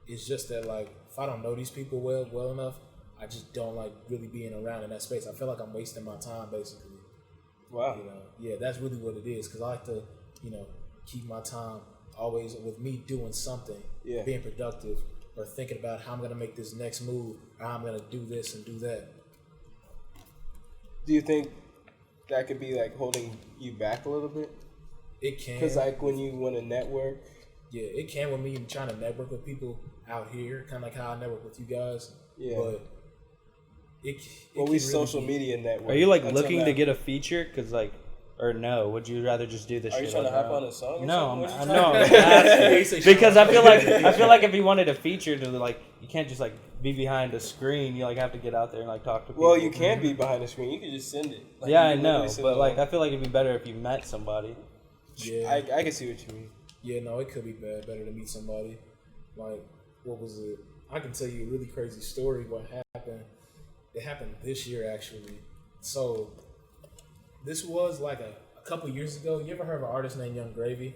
It's just that like if I don't know these people well enough, I just don't like really being around in that space. I feel like I'm wasting my time basically. Wow. You know, yeah, that's really what it is. Because I like to, keep my time always with me doing something, Yeah. being productive, or thinking about how I'm gonna make this next move, or how I'm gonna do this and do that. Do you think that could be like holding you back a little bit? It can. Because like when you want to network, Yeah, it can with me trying to network with people out here, kind of like how I network with you guys. Yeah. But it well, can we really social be- media network. Are you like Until looking now. to get a feature? Cause like, or no? Would you rather just do this? Are you shit trying to on hop your on own? a song? Or No, something? I'm What are you no. trying I'm to- asking. Because I feel like if you wanted a feature to like, you can't just like be behind a screen. You like have to get out there and like talk to people. Well, you can be behind the screen. You can just send it. Like, Yeah, you I can know, literally send but it like on. I feel like it'd be better if you met somebody. Yeah, I can see what you mean. yeah, no, it could be better to meet somebody. Like, what was it? I can tell you a really crazy story. What happened? It happened this year actually. So this was like a couple years ago. You ever heard of an artist named Young Gravy?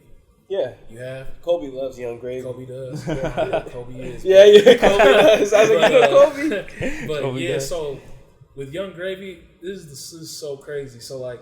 Yeah, You have? Kobe loves Young Gravy. Kobe does. Yeah, Kobe is. Yeah, Kobe does. I was like, you know Kobe? But Kobe yeah, does. so with Young Gravy, this is so crazy. So like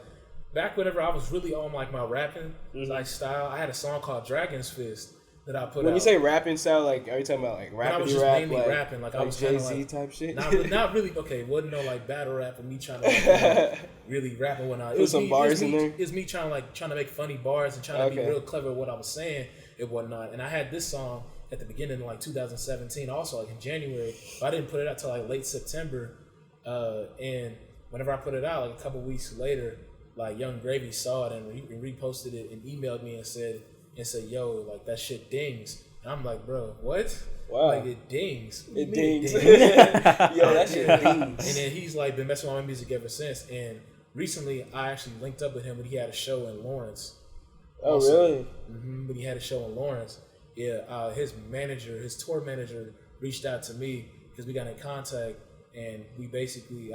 back whenever I was really on like my rapping like style, I had a song called Dragon's Fist that I put When out. you say rapping style, like, are you talking about like When I was rappity just rap, mainly like, rapping, like I was kinda Jay-Z like- type shit? not really okay, wasn't no like battle rap and me trying to like, really rap and whatnot. It Put was some me, bars in there? It was me trying to make funny bars and trying to be Okay. real clever at what I was saying and whatnot. And I had this song at the beginning of like 2017, also like in January, but I didn't put it out till like late September. And whenever I put it out, like a couple weeks later, like Young Gravy saw it and reposted it and emailed me and said, yo, like that shit dings. And I'm like, bro, what? Wow. Like it dings. What do you It mean dings. dings? Yo, that shit dings. And then he's like been messing with my music ever since. And recently, I actually linked up with him when he had a show in Lawrence. Oh, Also. really? When he had a show in Lawrence, yeah, his tour manager, reached out to me because we got in contact, and I basically,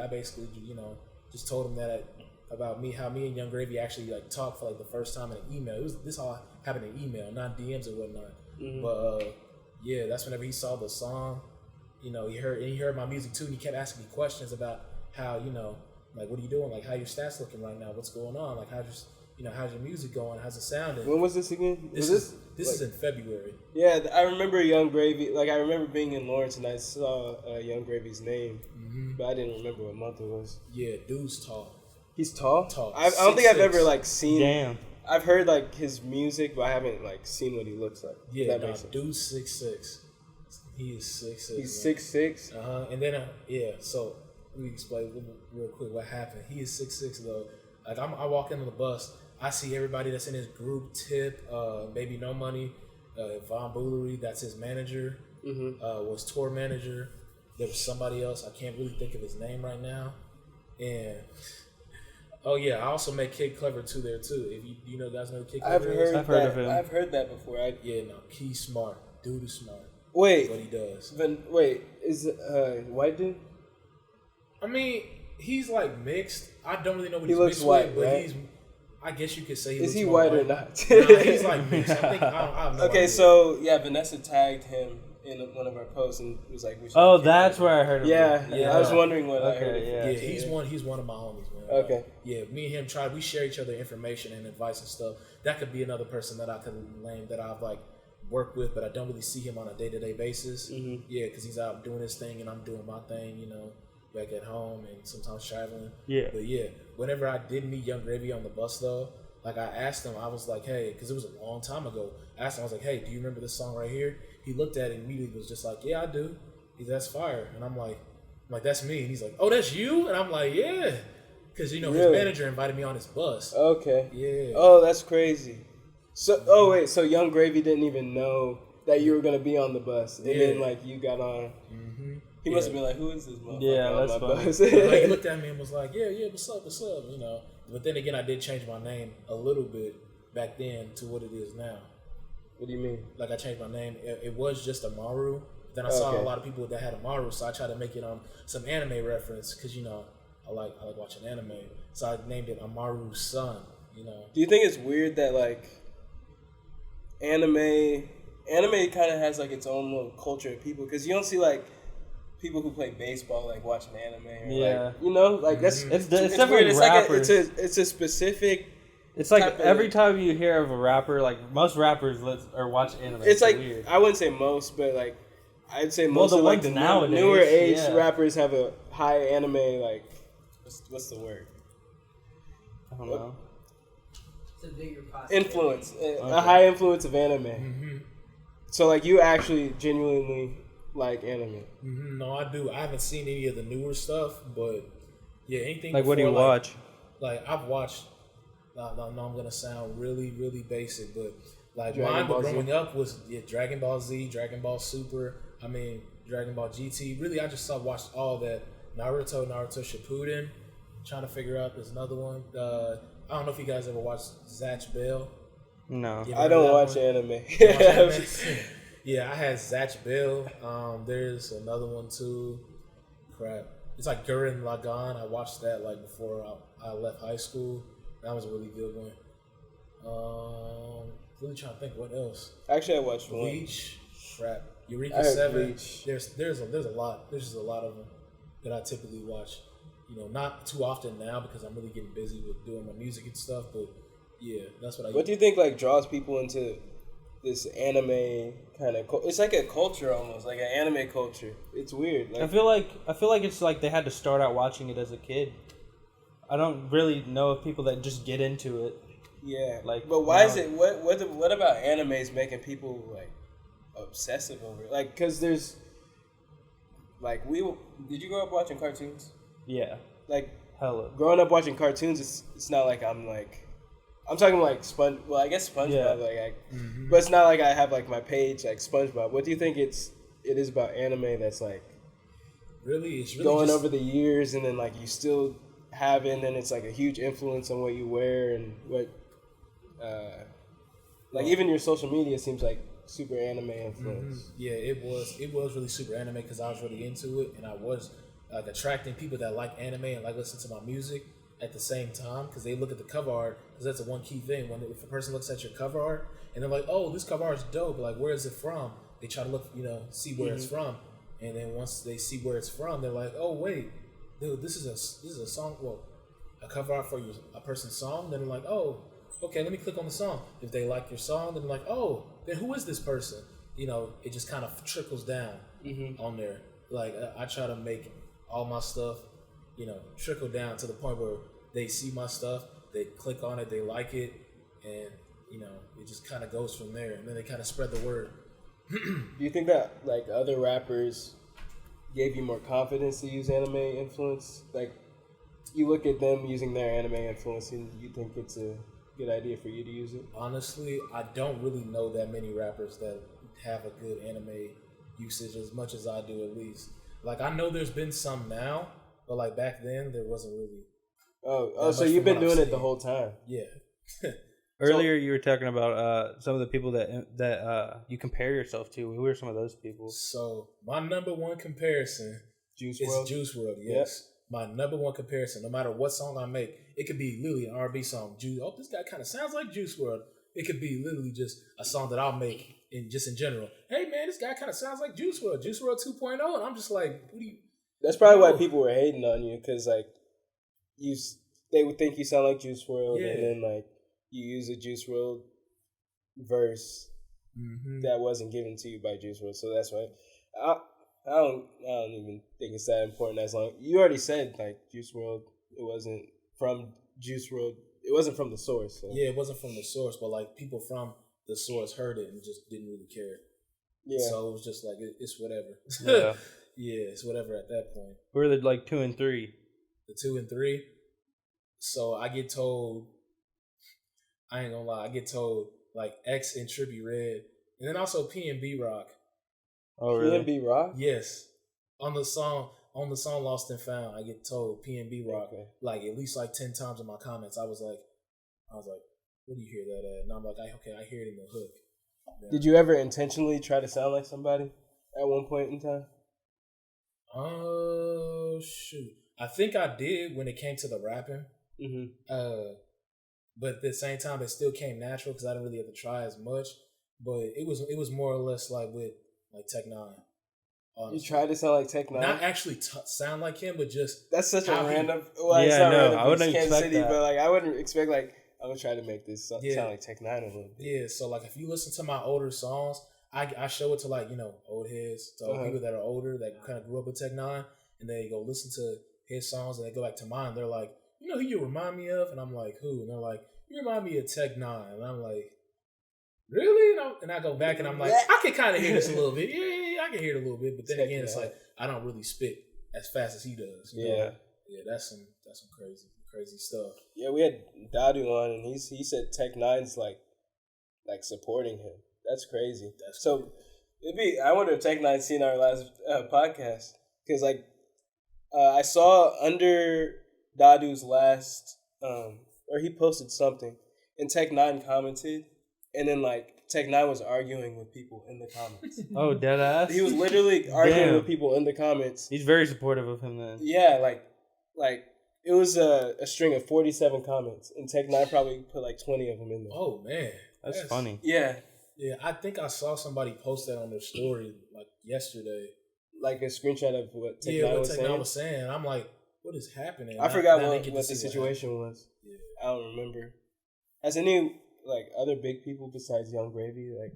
just told him that about me, how me and Young Gravy actually like talked for like the first time in an email. This all happened in email, not DMs or whatnot. But yeah, that's whenever he saw the song. He heard my music too, and he kept asking me questions about how, like, what are you doing? Like, how your stats looking right now? What's going on? Like, how's your music going? How's it sounding? When was this again? This Was is in February. Yeah, I remember Young Gravy. Like, I remember being in Lawrence and I saw Young Gravy's name, but I didn't remember what month it was. Yeah, dude's tall. He's tall? Tall. I don't think I've 6'6". ever, like, seen... Damn. I've heard, like, his music, but I haven't, like, seen what he looks like. Yeah, That nah, makes sense. dude's 6'6". He is 6'6". He's 6'6". And then so let me explain real quick what happened. He is 6'6" though. Like I walk into the bus, I see everybody that's in his group. Tip, Baby No Money, Von Boulery, that's his manager. Was tour manager. There was somebody else, I can't really think of his name right now. And oh yeah, I also met Kid Clever too there too. If you know guys know who Kid Clever is? I've heard of him. I've heard that before. He's smart. Dude is smart. Wait, what he does. Is white dude? I mean, he's like mixed. I don't really know what He he's looks mixed white, with, but right? I guess you could say Is he looks more white or not? Nah, he's like mixed. I think I have no Okay, idea. so yeah, Vanessa tagged him in one of our posts and was like, we should Oh, get that's him. where I heard of Yeah, him. I was wondering what I heard. Okay, Yeah, he's one of my homies, man. Okay. Yeah, me and him we share each other information and advice and stuff. That could be another person that I could name that I've like worked with, but I don't really see him on a day-to-day basis. Yeah, because he's out doing his thing and I'm doing my thing, you know, back at home and sometimes traveling. Yeah. But yeah, whenever I did meet Young Gravy on the bus though, like I asked him, I was like, hey, because it was a long time ago. I asked him, I was like, hey, do you remember this song right here? He looked at it and immediately was just like, yeah, I do. He's that's fire. And I'm like, that's me. And he's like, oh, that's you? And I'm like, yeah. Because, you know, his manager invited me on his bus. Okay. Yeah. Oh, that's crazy. So, so Young Gravy didn't even know that you were going to be on the bus. And then, like, you got on. He must have been like, who is this motherfucker on my bus? Like, he looked at me and was like, yeah, what's up, you know. But then again, I did change my name a little bit back then to what it is now. What do you mean? Like, I changed my name. It was just Amaru. Then I saw a lot of people that had Amaru, so I tried to make it some anime reference because, you know, I like watching anime. So I named it Amaruson, you know. Do you think it's weird that, like, anime kind of has, like, its own little culture of people? Because you don't see, like, people who play baseball, like, watching anime. Or, like, you know? Like, that's... It's weird. definitely It's rappers. like it's a specific... It's like every time you hear of a rapper, like most rappers watch anime. It's like, weird. I wouldn't say most, but like, I'd say most the of like ones the nowadays, newer age rappers have a high anime, like, what's the word? I don't know. It's a bigger possibility. Influence. A high influence of anime. So like, you actually genuinely like anime. No, I do. I haven't seen any of the newer stuff, but yeah, anything. Like, what do you before, watch? Like, I've watched. I know I'm gonna sound really, really basic, but like Dragon Ball Z. growing up was Dragon Ball Z, Dragon Ball Super. I mean, Dragon Ball GT. Really, I just watched all that. Naruto Shippuden. Trying to figure out there's another one. I don't know if you guys ever watched Zatch Bell. No. I don't watch anime. You watch anime? Yeah, I had Zatch Bell. There's another one too. Crap. It's like Gurren Lagann. I watched that like before I left high school. That was a really good one. Really trying to think what else. Actually, I watched Bleach. Crap. Eureka I heard 7. Bleach. There's a lot. There's just a lot of them that I typically watch. You know, not too often now because I'm really getting busy with doing my music and stuff. But yeah, that's what I. What do you think like draws people into this anime kind of? It's like a culture almost, like an anime culture. It's weird. Like, I feel like it's like they had to start out watching it as a kid. I don't really know of people that just get into it. Yeah, like, but why is it? What about anime is making people like obsessive over it? Like, cause there's like did you grow up watching cartoons? Yeah, like hella. Growing up watching cartoons, it's not like I'm talking like Well, I guess SpongeBob. Yeah. But it's not like I have like my page like SpongeBob. What do you think it is about anime that's like really it's really going just, over the years and then like you still have it, and then it's like a huge influence on what you wear and what like even your social media seems like super anime influence. Yeah, it was really super anime because I was really into it and I was like attracting people that like anime and like listen to my music at the same time because they look at the cover art because that's a one key thing. If a person looks at your cover art and they're like, oh, this cover art is dope, like where is it from? They try to look, see where it's from, and then once they see where it's from, they're like, oh wait, dude, this is a song. Well, a cover art for a person's song. Then they're like, oh, okay, let me click on the song. If they like your song, then they're like, oh, then who is this person? It just kind of trickles down on there. Like I try to make all my stuff, trickle down to the point where they see my stuff, they click on it, they like it, and it just kind of goes from there. And then they kind of spread the word. Do you think that like other rappers gave you more confidence to use anime influence? Like, you look at them using their anime influence, and you think it's a good idea for you to use it? Honestly, I don't really know that many rappers that have a good anime usage as much as I do, at least. Like, I know there's been some now, but like back then there wasn't really. Oh, so you've been doing it the whole time? Yeah. Earlier, you were talking about some of the people that you compare yourself to. Who are some of those people? So my number one comparison Juice is WRLD? Juice WRLD. Yes, my number one comparison. No matter what song I make, it could be literally an R&B song. Oh, this guy kind of sounds like Juice WRLD. It could be literally just a song that I'll make in general. Hey man, this guy kind of sounds like Juice WRLD. Juice WRLD 2.0, and I'm just like, what do you? That's probably why people were hating on you, because like they would think you sound like Juice WRLD, and then like you use a Juice WRLD verse that wasn't given to you by Juice WRLD, so that's why I don't even think it's that important. As long you already said like Juice WRLD, it wasn't from Juice WRLD, it wasn't from the source. So. Yeah, it wasn't from the source, but like people from the source heard it and just didn't really care. Yeah, so it was just like it's whatever. Yeah, yeah, it's whatever at that point. We're the like 2 and 3. The 2 and 3. So I get told, I ain't gonna lie, I get told like X and Trippie Red, and then also P and B Rock. Oh really? P&B Rock? Yes, on the song Lost and Found, I get told P and B Rock like at least like 10 times in my comments. I was like, what do you hear that at? And I'm like, I hear it in the hook. Yeah. Did you ever intentionally try to sound like somebody at one point in time? Oh shoot, I think I did when it came to the rapping. But at the same time, it still came natural because I didn't really have to try as much. But it was more or less like with like Tech Nine. Honestly. You tried to sound like Tech Nine? Not actually sound like him, but just that's such a random. I wouldn't expect that. But like I wouldn't expect like I'm gonna try to make this sound like Tech Nine a little bit. Yeah, so like if you listen to my older songs, I show it to like old heads, to people that are older that kind of grew up with Tech Nine, and they go listen to his songs and they go back to mine. They're like, you know who you remind me of? And I'm like, who? And they're like, you remind me of Tech Nine. And I'm like, really? And I go back and I'm like, I can kind of hear this a little bit. Yeah, I can hear it a little bit. But then again, it's like I don't really spit as fast as he does. You know? Yeah, that's some crazy stuff. Yeah, we had Dadu on, and he said Tech Nine's like supporting him. That's crazy. So it'd be. I wonder if Tech Nine's seen our last podcast, because like I saw under Dadu's last or he posted something, and Tech Nine commented, and then like Tech Nine was arguing with people in the comments. Oh, dead ass. He was literally arguing with people in the comments. He's very supportive of him then. Yeah, like it was a string of 47 comments, and Tech Nine probably put like 20 of them in there. Oh man, that's funny. Yeah. Yeah, I think I saw somebody post that on their story like yesterday. Like a screenshot of what Tech Nine was saying? Tech Nine was saying. I'm like, what is happening? I forgot what the situation was. Yeah. I don't remember. Has any like other big people besides Young Gravy like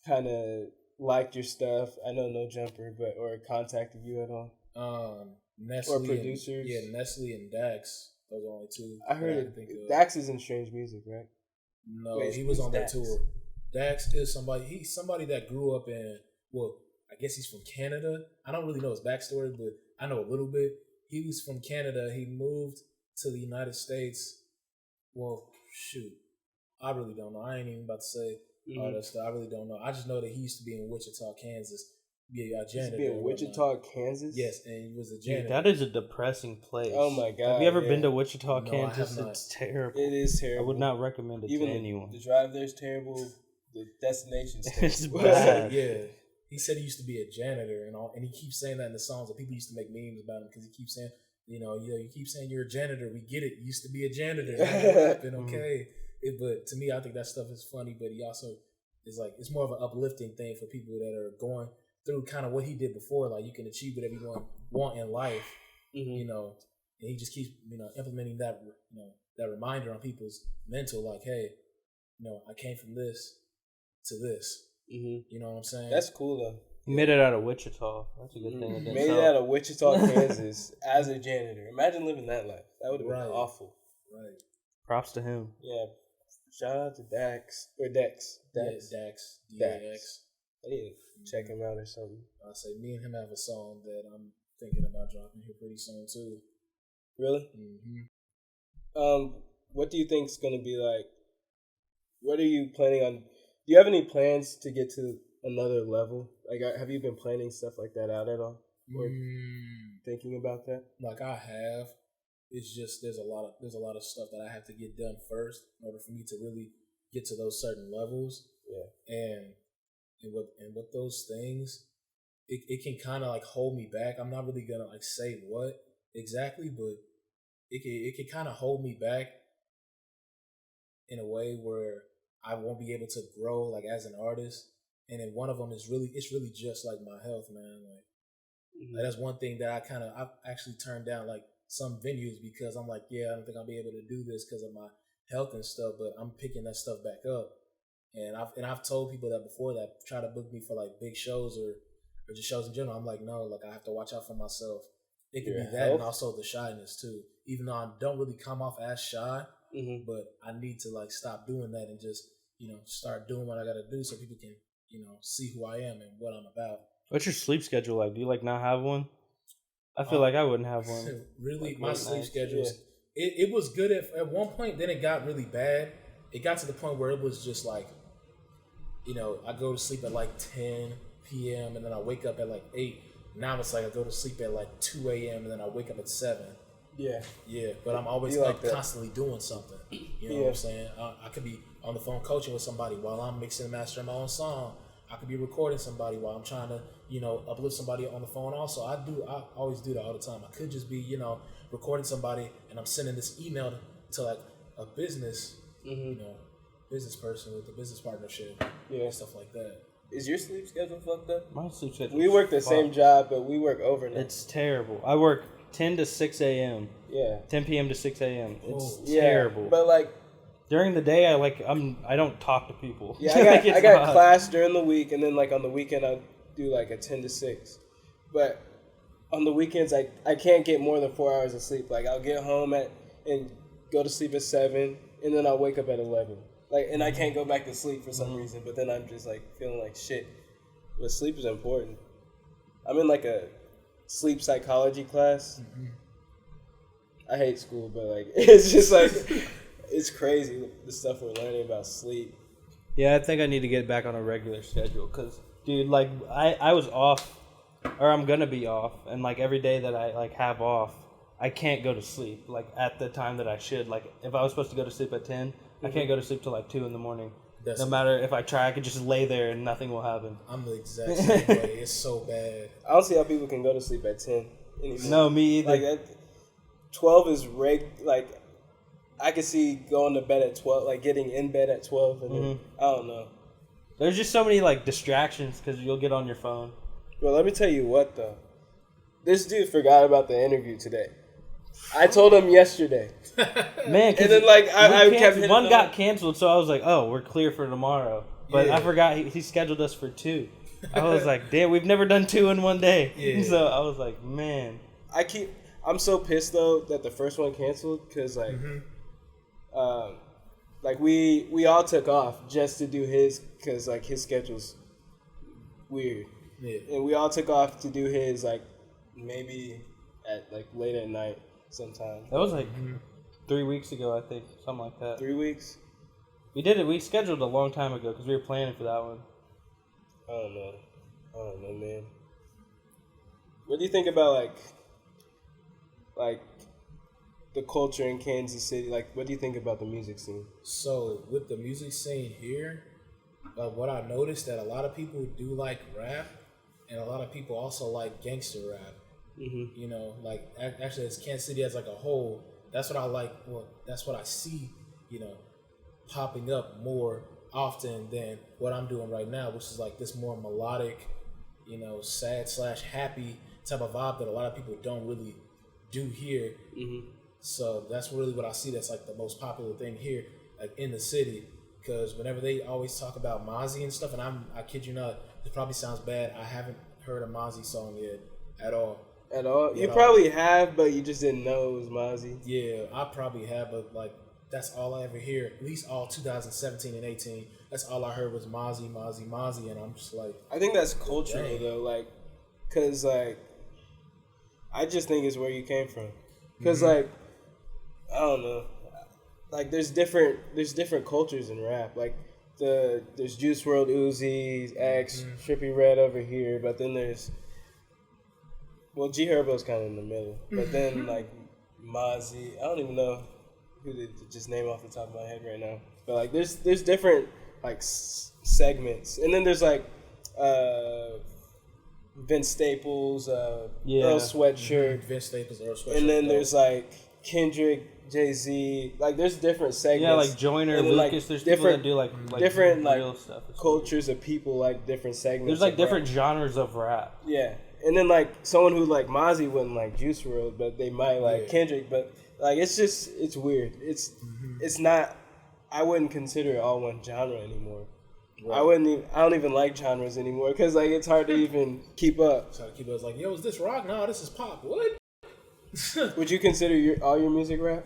kind of liked your stuff? I know No Jumper, or contacted you at all? Nestle or producers? Nestle and Dax. Those are only two. I heard Dax is in Strange Music, right? No, he was on their tour. Dax is somebody. He's somebody that grew up in. Well, I guess he's from Canada. I don't really know his backstory, but I know a little bit. He was from Canada. He moved to the United States. Well, shoot, I really don't know. I ain't even about to say all that stuff. I really don't know. I just know that he used to be in Wichita, Kansas. Be a janitor. Be in Wichita, Kansas? Yes, and he was a janitor. Dude, that is a depressing place. Oh my god! Have you ever been to Wichita, Kansas? I have It's terrible. It is terrible. I would not recommend it to anyone. The drive there's terrible. The destination's terrible. It's bad. Yeah. He said he used to be a janitor and he keeps saying that in the songs. And people used to make memes about him because he keeps saying, you keep saying you're a janitor. We get it. You used to be a janitor. Okay. But to me, I think that stuff is funny. But he also is like, it's more of an uplifting thing for people that are going through kind of what he did before. Like, you can achieve whatever you want in life, and he just keeps, implementing that, that reminder on people's mental, like, hey, I came from this to this. You know what I'm saying? That's cool though. He made it out of Wichita. That's a good thing. Made it out of Wichita, Kansas, as a janitor. Imagine living that life. That would have been awful. Right. Props to him. Yeah. Shout out to Dax or Dex. Dax. I need to check him out or something. I say me and him have a song that I'm thinking about dropping here pretty soon too. Really? What do you think is going to be like? What are you planning on? Do you have any plans to get to another level? Like, have you been planning stuff like that out at all? Or thinking about that? Like I have. It's just there's a lot of stuff that I have to get done first in order for me to really get to those certain levels. Yeah. And with those things, it can kind of like hold me back. I'm not really gonna like say what exactly, but it can kind of hold me back in a way where I won't be able to grow like as an artist. And then one of them is it's really just like my health, man. Like that's one thing that I've actually turned down like some venues because I'm like, yeah, I don't think I'll be able to do this because of my health and stuff. But I'm picking that stuff back up, and I've told people that before that try to book me for like big shows or just shows in general. I'm like, no, like I have to watch out for myself. It could be that and also the shyness too. Even though I don't really come off as shy, but I need to like stop doing that and just start doing what I got to do so people can see who I am and what I'm about. What's your sleep schedule like? Do you like not have one? I feel like I wouldn't have one. Really, like my sleep schedule, it was good at one point. Then it got really bad. It got to the point where it was just like, I go to sleep at like 10 p.m. and then I wake up at like 8. Now it's like I go to sleep at like 2 a.m. and then I wake up at 7. Yeah. But I'm always like constantly doing something. You know what I'm saying? I could be on the phone coaching with somebody while I'm mixing and mastering my own song. I could be recording somebody while I'm trying to, uplift somebody on the phone. Also, I always do that all the time. I could just be, recording somebody and I'm sending this email to like a business, business person with a business partnership, and stuff like that. Is your sleep schedule fucked up? My sleep schedule. We work the same job, but we work overnight. It's terrible. I work 10 to 6 a.m. Yeah. 10 p.m. to 6 a.m. It's terrible. But like during the day, I don't talk to people. Yeah, I got class during the week, and then like on the weekend I do like a 10 to 6. But on the weekends I can't get more than 4 hours of sleep. Like I'll get home and go to sleep at 7, and then I'll wake up at 11. Like, and I can't go back to sleep for some reason. But then I'm just like feeling like shit. But sleep is important. I'm in like a sleep psychology class. I hate school, but like it's just like it's crazy the stuff we're learning about sleep. Yeah, I think I need to get back on a regular schedule because, dude, like I was off, or I'm gonna be off, and like every day that I like have off, I can't go to sleep like at the time that I should. Like if I was supposed to go to sleep at 10, I can't go to sleep till like 2 in the morning. No matter if I try, I could just lay there and nothing will happen. I'm the exact same way. It's so bad. I don't see how people can go to sleep at 10 anymore. No, me either. Like that, 12 is like I could see going to bed at 12, like getting in bed at 12, and then, I don't know. There's just so many like distractions because you'll get on your phone. Well, let me tell you what though. This dude forgot about the interview today. I told him yesterday. Man, and then like I kept one got canceled, so I was like, "Oh, we're clear for tomorrow." But I forgot he scheduled us for 2. I was like, "Damn, we've never done 2 in one day." Yeah. So I was like, "Man." I'm so pissed though that the first one canceled because like, like we all took off just to do his because like his schedule's weird. Yeah. And we all took off to do his like maybe at like late at night sometime. That was like 3 weeks ago, I think, something like that. 3 weeks. We did it. We scheduled a long time ago because we were planning for that one. I don't know, man. What do you think about like the culture in Kansas City? Like, what do you think about the music scene? So with the music scene here, what I noticed that a lot of people do like rap, and a lot of people also like gangster rap. You know, like actually, as Kansas City as like a whole, that's what I like. Well, that's what I see. You know, popping up more often than what I'm doing right now, which is like this more melodic, you know, sad/happy type of vibe that a lot of people don't really do here. So that's really what I see. That's like the most popular thing here, like in the city. Because whenever they always talk about Mozzy and stuff, and I kid you not, it probably sounds bad. I haven't heard a Mozzy song yet at all. At all? You probably have, but you just didn't know it was Mozzy. Yeah, I probably have, but like that's all I ever hear. At least all 2017 and 18. That's all I heard was Mozzy, and I'm just like. I think that's cultural though, like, cause like, I just think it's where you came from. Cause like, I don't know, like there's different cultures in rap. Like there's Juice WRLD, Uzi, X, Trippie Red over here, but then there's G Herbo's kind of in the middle. But then like Mozzy, I don't even know who to just name off the top of my head right now. But like there's different like segments, and then there's like Vince Staples, Earl Sweatshirt, Vince Staples, Earl Sweatshirt, and then there's like Kendrick, Jay-Z. Like there's different segments. Yeah, like Joyner, then, Lucas. like, There's different people that do like different real like stuff. cultures of people, like different segments. There's like of different rap. genres of rap. Yeah, and then like someone who like Mozzy wouldn't like Juice WRLD, but they might like Kendrick. But like it's weird. It's not. I wouldn't consider it all one genre anymore. Right. I don't even like genres anymore because like it's hard to even keep up. Try to keep up. It's like, yo, is this rock? No, this is pop. What? Would you consider all your music rap?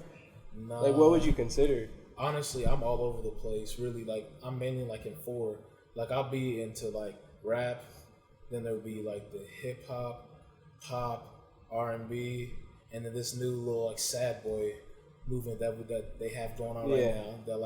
No. Like, what would you consider? Honestly, I'm all over the place. Really, like I'm mainly like in 4. Like I'll be into like rap, then there'll be like the hip hop, pop, R&B, and then this new little like sad boy movement that they have going on right now. That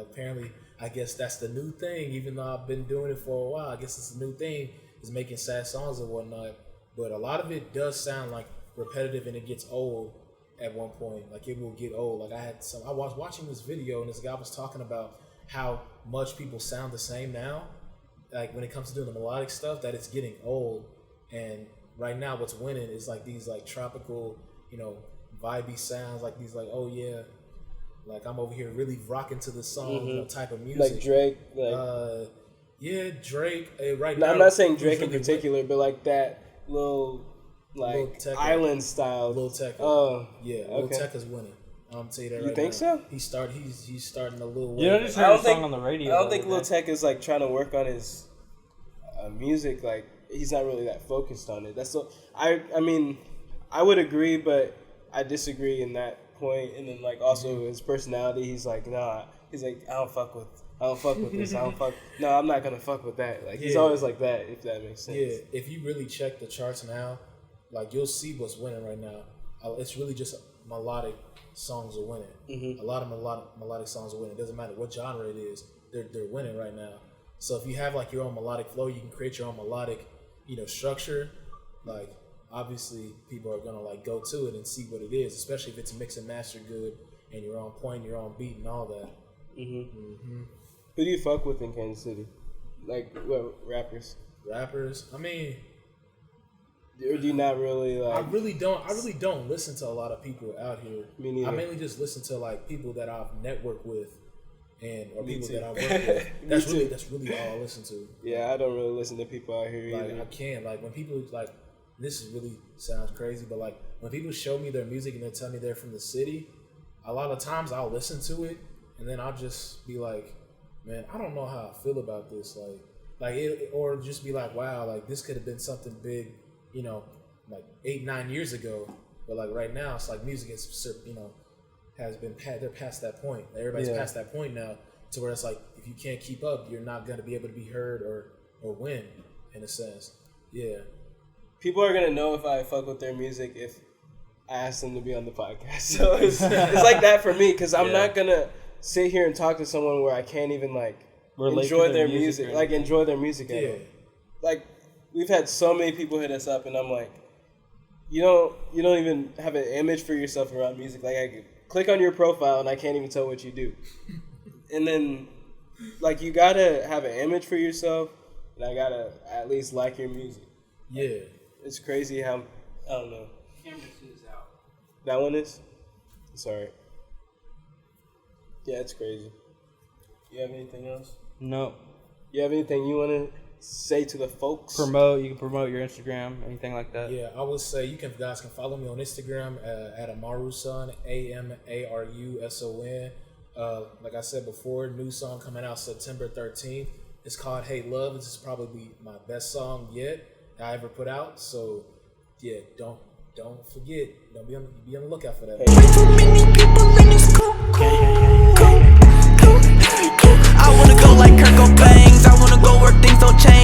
apparently, I guess that's the new thing. Even though I've been doing it for a while, I guess it's a new thing. Is making sad songs and whatnot. But a lot of it does sound like repetitive, and it gets old at one point. Like it will get old. Like I was watching this video, and this guy was talking about how much people sound the same now. Like when it comes to doing the melodic stuff, that it's getting old. And right now, what's winning is like these like tropical, vibey sounds, like these like, oh yeah, like I'm over here really rocking to the song, type of music. Like Drake, Drake. Right now, now, I'm not saying Drake in particular, but like that little like island style. Lil Tecca. Oh, yeah, okay. Lil Tecca's winning. I'm tell you that right now. You think so? He's starting a little. You don't just heard a song on the radio. I don't think Lil Tecca is like trying to work on his music. Like he's not really that focused on it. That's so. I mean, I would agree, but I disagree in that point. And then like also his personality, he's like, nah. He's like, I don't fuck with this. No, I'm not gonna fuck with that. Like he's always like that, if that makes sense. Yeah, if you really check the charts now, like you'll see what's winning right now. It's really just melodic songs are winning. A lot of melodic songs are winning. It doesn't matter what genre it is, they're winning right now. So if you have like your own melodic flow, you can create your own melodic, structure. Like obviously people are gonna like go to it and see what it is, especially if it's mixed and mastered good and you're on point, you're on beat and all that. Who do you fuck with in Kansas City? Like what rappers? I mean, or do you not really like? I really don't listen to a lot of people out here. Me neither. I mainly just listen to like people that I've networked with, or people that I work with. That's really all I listen to. Yeah, I don't really listen to people out here like, either. I can't when people like this really sounds crazy, but like when people show me their music and they tell me they're from the city, a lot of times I'll listen to it and then I'll just be like, man, I don't know how I feel about this. Or just be like, wow, like this could have been something big, like 8-9 years ago. But like right now, it's like music is, they're past that point. Everybody's past that point now to where it's like, if you can't keep up, you're not going to be able to be heard or win in a sense. Yeah. People are going to know if I fuck with their music if I ask them to be on the podcast. So it's like that for me, because I'm not going to sit here and talk to someone where I can't even like enjoy their music, like enjoy their music at all. Like we've had so many people hit us up, and I'm like, you don't even have an image for yourself around music. Like I click on your profile and I can't even tell what you do. And then like you gotta have an image for yourself, and I gotta at least like your music. Yeah, it's crazy how I don't know. Camera 2 is out. That one is. Sorry. Yeah, it's crazy. You have anything else? No. You have anything you want to say to the folks? You can promote your Instagram, anything like that. Yeah, I would say guys can follow me on Instagram at Amaruson, AMARUSON. Like I said before, new song coming out September 13th. It's called Hey Love. This is probably my best song yet I ever put out. So yeah, don't forget. Don't be on the lookout for that. Way too many people in this coop. things don't change.